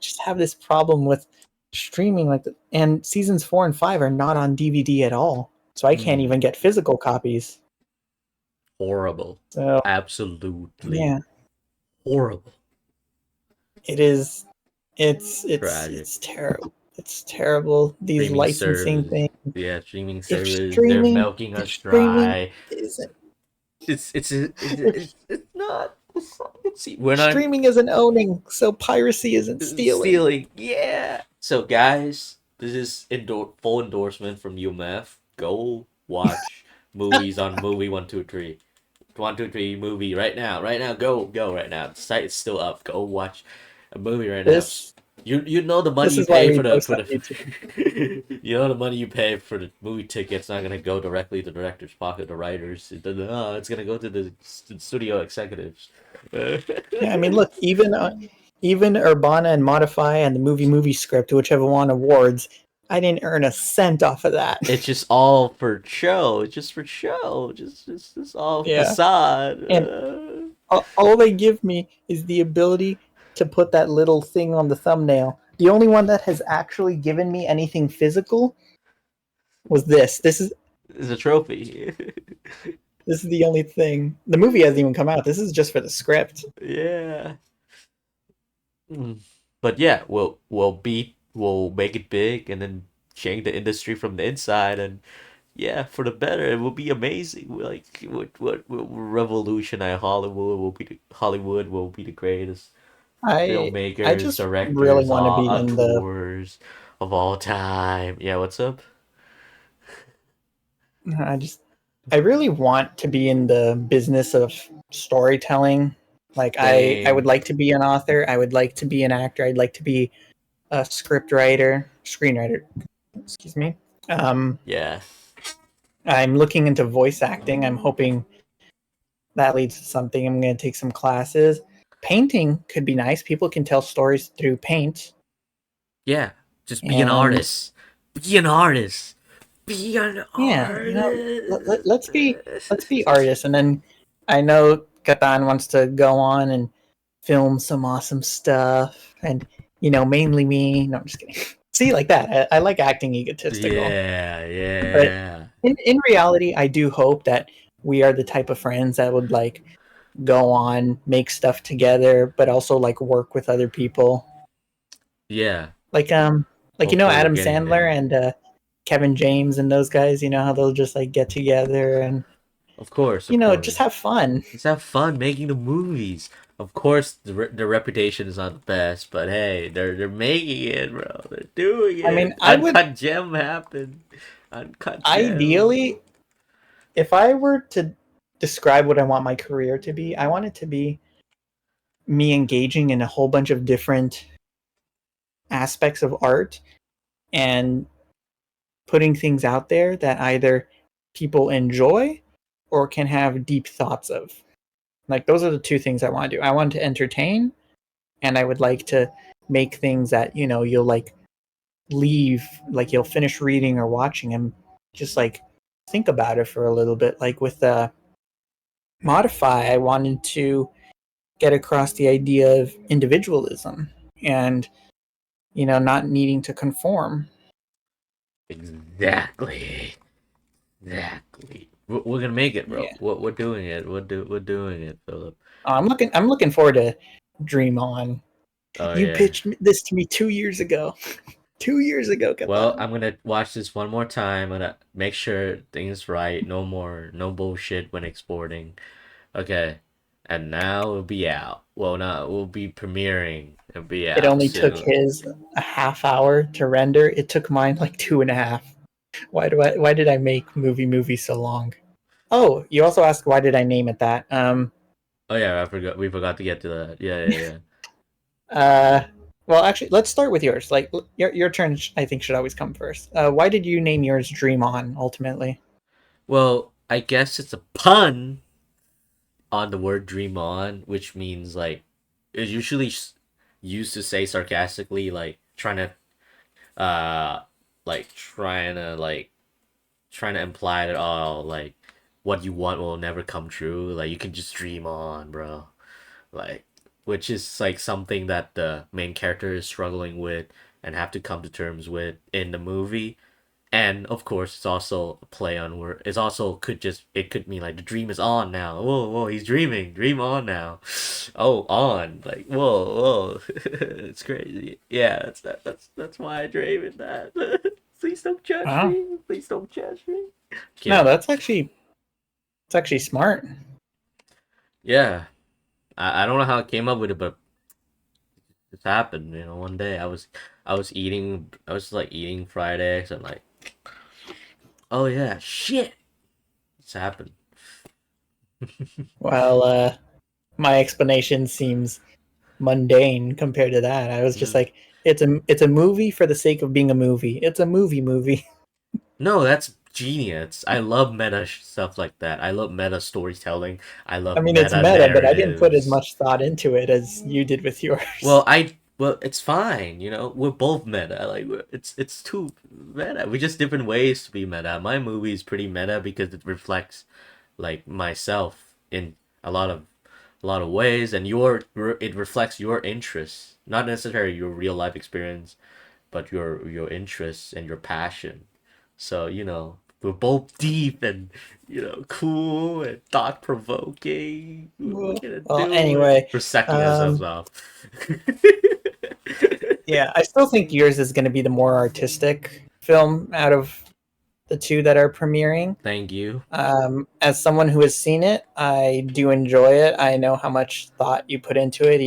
Speaker 2: just have this problem with streaming and seasons 4 and 5 are not on DVD at all. So I can't
Speaker 1: Mm.
Speaker 2: even get physical copies.
Speaker 1: Horrible.
Speaker 2: So
Speaker 1: Absolutely
Speaker 2: yeah,
Speaker 1: horrible.
Speaker 2: it is
Speaker 1: Tragic.
Speaker 2: it's terrible. It's terrible. These
Speaker 1: Streaming
Speaker 2: licensing
Speaker 1: service.
Speaker 2: things.
Speaker 1: Yeah, streaming
Speaker 2: If
Speaker 1: service. They're
Speaker 2: streaming
Speaker 1: milking
Speaker 2: if
Speaker 1: us
Speaker 2: streaming
Speaker 1: dry.
Speaker 2: isn't if
Speaker 1: It's not. See, we're not
Speaker 2: streaming isn't owning, so piracy isn't stealing.
Speaker 1: stealing. Yeah. So, guys, this is full endorsement from UMF. Go watch movies on movie 123. 123 movie right now. Right now. Go right now. The site is still up. Go watch a movie right now.
Speaker 2: This
Speaker 1: You know the money
Speaker 2: This
Speaker 1: you
Speaker 2: is why
Speaker 1: pay
Speaker 2: we
Speaker 1: for the
Speaker 2: post on YouTube.
Speaker 1: you know the money you pay for the movie ticket's not gonna go directly to the director's pocket, the writers. It's gonna go to the studio executives.
Speaker 2: Yeah, I mean, look, even Urbana and Modify and the movie script, whichever won awards, I didn't earn a cent off of that.
Speaker 1: It's just all for show. It's just for show. Just all
Speaker 2: Yeah,
Speaker 1: facade.
Speaker 2: and all they give me is the ability to put that little thing on the thumbnail. The only one that has actually given me anything physical was this.
Speaker 1: It's a trophy.
Speaker 2: This is the only thing. The movie hasn't even come out. This is just for the script.
Speaker 1: Yeah. Mm. But yeah, we'll make it big and then change the industry from the inside, and yeah, for the better. It will be amazing. Like what will revolutionize Hollywood will be the greatest
Speaker 2: I
Speaker 1: filmmakers,
Speaker 2: just really
Speaker 1: directors,
Speaker 2: want to
Speaker 1: all
Speaker 2: be in the.
Speaker 1: auteurs of all time. Yeah, what's up?
Speaker 2: I just I really want to be in the business of storytelling. Like I would
Speaker 1: Same.
Speaker 2: like to be an author. I would like to be an actor. I'd like to be a script writer, screenwriter. Excuse me. Um,
Speaker 1: Yeah.
Speaker 2: I'm looking into voice acting. I'm hoping that leads to something. I'm going to take some classes. Painting could be nice. People can tell stories through paint.
Speaker 1: Yeah. Just be an
Speaker 2: And
Speaker 1: artist. Be an artist. Be an
Speaker 2: yeah, let's be
Speaker 1: artist.
Speaker 2: artists. And then I know Katan wants to go on and film some awesome stuff. And mainly me. No, I'm just kidding. See, like that. I like acting egotistical.
Speaker 1: Yeah,
Speaker 2: But
Speaker 1: yeah.
Speaker 2: in reality, I do hope that we are the type of friends that would like go on, make stuff together, but also like work with other people.
Speaker 1: Yeah.
Speaker 2: Like
Speaker 1: Hopefully we're
Speaker 2: Adam
Speaker 1: getting
Speaker 2: Sandler
Speaker 1: there.
Speaker 2: and Kevin James and those guys. You know how they'll just like get together and
Speaker 1: Of course, of
Speaker 2: just
Speaker 1: course.
Speaker 2: have fun.
Speaker 1: Let's have fun making the movies. Of course, the reputation is not the best, but hey, they're making it, bro. They're doing
Speaker 2: I mean,
Speaker 1: it. Uncut Gem happened. Uncut Gem.
Speaker 2: ideally, if I were to describe what I want my career to be, I want it to be me engaging in a whole bunch of different aspects of art and putting things out there that either people enjoy or can have deep thoughts of. Like those are the two things I want to do. I want to entertain and I would like to make things that, you'll like leave, like you'll finish reading or watching and just like think about it for a little bit. Like with Modify, I wanted to get across the idea of individualism and, not needing to conform.
Speaker 1: Exactly. Exactly. We're gonna make it, bro.
Speaker 2: Yeah.
Speaker 1: We're doing it. We're doing it, Philip.
Speaker 2: I'm looking forward to Dream On.
Speaker 1: Oh
Speaker 2: You
Speaker 1: yeah.
Speaker 2: pitched this to me 2 years ago. 2 years ago,
Speaker 1: Well,
Speaker 2: Katan.
Speaker 1: I'm gonna watch this one more time. I'm gonna make sure things right. No more, no bullshit when exporting. Okay. And now we'll be out. Well, not we'll be premiering. It'll be
Speaker 2: It
Speaker 1: out
Speaker 2: only took
Speaker 1: soon.
Speaker 2: his a half hour to render. It took mine like 2.5. Why did I make movie so long? Oh, you also asked why did I name it that?
Speaker 1: Oh yeah, I forgot. We forgot to get to that. Yeah, yeah, yeah.
Speaker 2: Uh, well, actually, let's start with yours. Like your turn, I think should always come first. Why did you name yours Dream On? Ultimately,
Speaker 1: Well, I guess it's a pun on the word dream on, which means like it's usually used to say sarcastically, like uh, trying to trying to imply that like what you want will never come true. Like you can just dream on, bro. Like which is like something that the main character is struggling with and have to come to terms with in the movie. And of course, it's also a play on word. It's also it could mean like the dream is on now. Whoa, whoa, he's dreaming. Dream on now. Oh, on. Like whoa, whoa. It's crazy. Yeah, that's why I dream in that. Please don't judge
Speaker 2: wow.
Speaker 1: me. Please don't judge me.
Speaker 2: No,
Speaker 1: Kidding.
Speaker 2: it's actually smart.
Speaker 1: Yeah, I don't know how I came up with it, but it happened. One day I was like eating fried eggs and like, oh yeah, shit, it's happened.
Speaker 2: Well, my explanation seems mundane compared to that. I was just
Speaker 1: Mm.
Speaker 2: like, it's a movie for the sake of being a movie. It's a movie.
Speaker 1: No, that's genius. I love meta stuff like that. I love meta storytelling. I
Speaker 2: I
Speaker 1: love
Speaker 2: mean, it's
Speaker 1: meta
Speaker 2: meta, but I didn't put as
Speaker 1: narratives.
Speaker 2: much thought into it as you did with yours.
Speaker 1: Well, it's fine. We're both meta. Like it's too meta. We just different ways to be meta. My movie is pretty meta because it reflects like myself in a lot of ways, and it reflects your interests, not necessarily your real life experience, but your interests and your passion. So we're both deep and cool and thought provoking. What we gonna
Speaker 2: Well,
Speaker 1: do it?
Speaker 2: anyway,
Speaker 1: We're sucking ourselves
Speaker 2: um,
Speaker 1: off.
Speaker 2: yeah, I still think yours is going to be the more artistic film out of the two that are premiering.
Speaker 1: Thank you.
Speaker 2: As someone who has seen it, I do enjoy it. I know how much thought you put into it,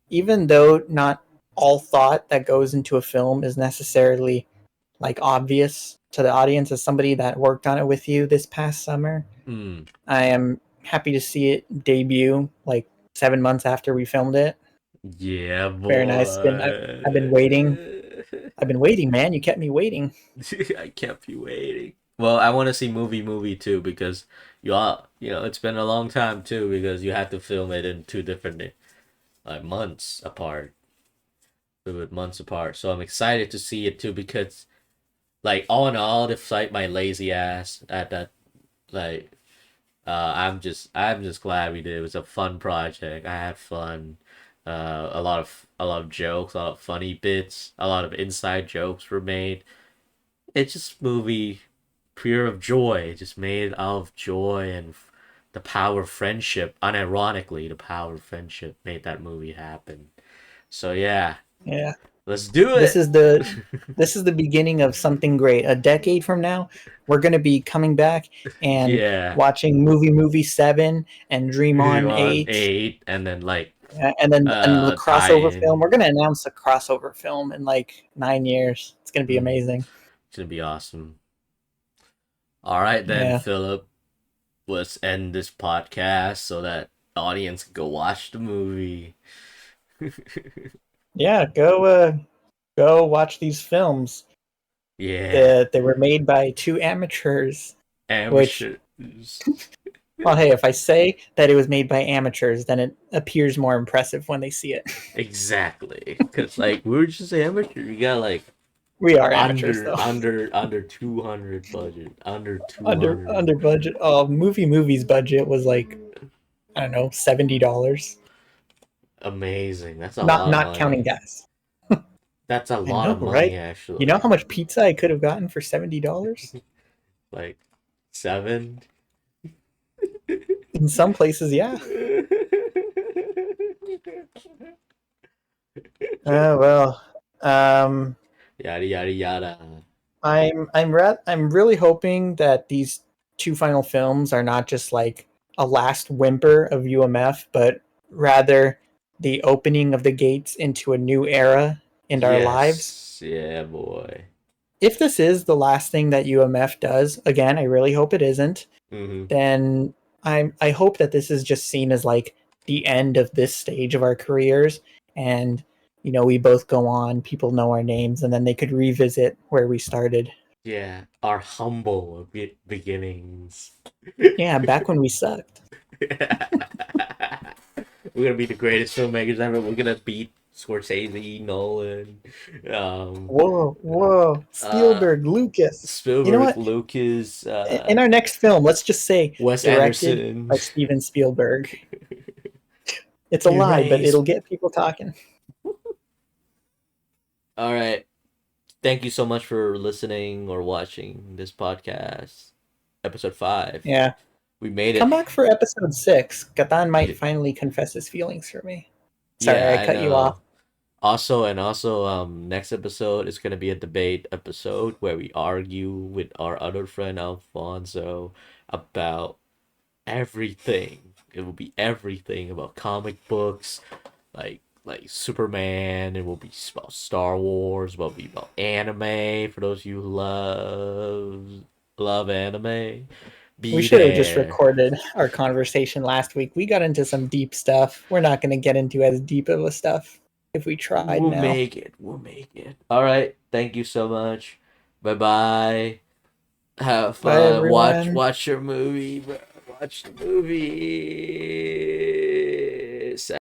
Speaker 2: even though not all thought that goes into a film is necessarily like obvious to the audience. As somebody that worked on it with you this past summer,
Speaker 1: Mm.
Speaker 2: I am happy to see it debut like 7 months after we filmed it.
Speaker 1: Yeah,
Speaker 2: Very nice. I've been waiting.
Speaker 1: boy.
Speaker 2: I've been waiting, man. You kept me waiting.
Speaker 1: I kept you waiting. Well, I want to see movie too because it's been a long time too because you had to film it in two different like months apart, with months apart. So I'm excited to see it too because like all in all, despite my lazy ass at that, like I'm just glad we did. It was a fun project. I had fun. A lot of jokes, a lot of funny bits, a lot of inside jokes were made. It's just movie pure of joy, just made out of joy and the power of friendship. Unironically, the power of friendship made that movie happen. So yeah,
Speaker 2: Yeah.
Speaker 1: let's do
Speaker 2: This
Speaker 1: it.
Speaker 2: is the this is the beginning of something great. A decade from now, we're going to be coming back and
Speaker 1: Yeah,
Speaker 2: watching movie 7 and Dream
Speaker 1: Dream
Speaker 2: on
Speaker 1: on
Speaker 2: 8,
Speaker 1: 8, and then like
Speaker 2: and the
Speaker 1: tie
Speaker 2: crossover film.
Speaker 1: in.
Speaker 2: We're going to announce a crossover film in like 9 years. It's going to be
Speaker 1: Mm,
Speaker 2: amazing.
Speaker 1: it's gonna be awesome. All right then,
Speaker 2: Yeah.
Speaker 1: Philip. Let's end this podcast so that the audience can go watch the movie.
Speaker 2: Yeah, go watch these films.
Speaker 1: Yeah,
Speaker 2: They were made by two amateurs, which,
Speaker 1: amateurs.
Speaker 2: well, hey, if I say that it was made by amateurs, then it appears more impressive when they see it.
Speaker 1: Exactly, because like we're just amateur. We got like
Speaker 2: We are amateurs
Speaker 1: under
Speaker 2: though.
Speaker 1: under under 200 budget, under
Speaker 2: Under
Speaker 1: 200.
Speaker 2: budget. Movie's budget was like, I don't know, $70.
Speaker 1: Amazing. That's a
Speaker 2: Not
Speaker 1: lot of
Speaker 2: not counting
Speaker 1: money.
Speaker 2: gas.
Speaker 1: That's a
Speaker 2: I
Speaker 1: lot
Speaker 2: know,
Speaker 1: of money
Speaker 2: right? You know
Speaker 1: actually.
Speaker 2: how much pizza I could have gotten for $70?
Speaker 1: Like 7.
Speaker 2: In some places, yeah. Well, um,
Speaker 1: Yada yada yada.
Speaker 2: I'm really hoping that these two final films are not just like a last whimper of UMF, but rather the opening of the gates into a new era in our lives.
Speaker 1: Yes, yeah, boy.
Speaker 2: If this is the last thing that UMF does, again, I really hope it isn't,
Speaker 1: Hmm.
Speaker 2: then I hope that this is just seen as like the end of this stage of our careers, and we both go on, people know our names, and then they could revisit where we started.
Speaker 1: Yeah, our humble beginnings.
Speaker 2: Yeah, back when we sucked.
Speaker 1: We're gonna be the greatest filmmakers ever. We're gonna beat Scorsese, Nolan, um,
Speaker 2: Whoa,
Speaker 1: uh,
Speaker 2: Spielberg, Lucas. You know
Speaker 1: Spielberg,
Speaker 2: what?
Speaker 1: Lucas,
Speaker 2: In our next film, let's just say
Speaker 1: Wes
Speaker 2: directed
Speaker 1: Anderson.
Speaker 2: by Steven Spielberg. It's a lie, but
Speaker 1: Erase.
Speaker 2: it'll get people talking.
Speaker 1: All right. Thank you so much for listening or watching this podcast, episode 5.
Speaker 2: Yeah.
Speaker 1: We made
Speaker 2: Come
Speaker 1: it.
Speaker 2: back for episode 6. Katan might
Speaker 1: Yeah,
Speaker 2: finally confess his feelings for me. Sorry,
Speaker 1: yeah,
Speaker 2: I
Speaker 1: I
Speaker 2: cut you off.
Speaker 1: know. Also, next episode is gonna be a debate episode where we argue with our other friend Alfonso about everything. It will be everything about comic books, like Superman. It will be about Star Wars. It will be about anime for those of you who love anime.
Speaker 2: We
Speaker 1: Be
Speaker 2: should have just
Speaker 1: there.
Speaker 2: recorded our conversation last week. We got into some deep stuff. We're not going to get into as deep of a stuff. if we tried
Speaker 1: We'll
Speaker 2: now.
Speaker 1: make it. We'll make it. All right. Thank you so much. Bye bye. Have
Speaker 2: Bye,
Speaker 1: fun. Watch
Speaker 2: everyone.
Speaker 1: watch your movie, bro. Watch the movie.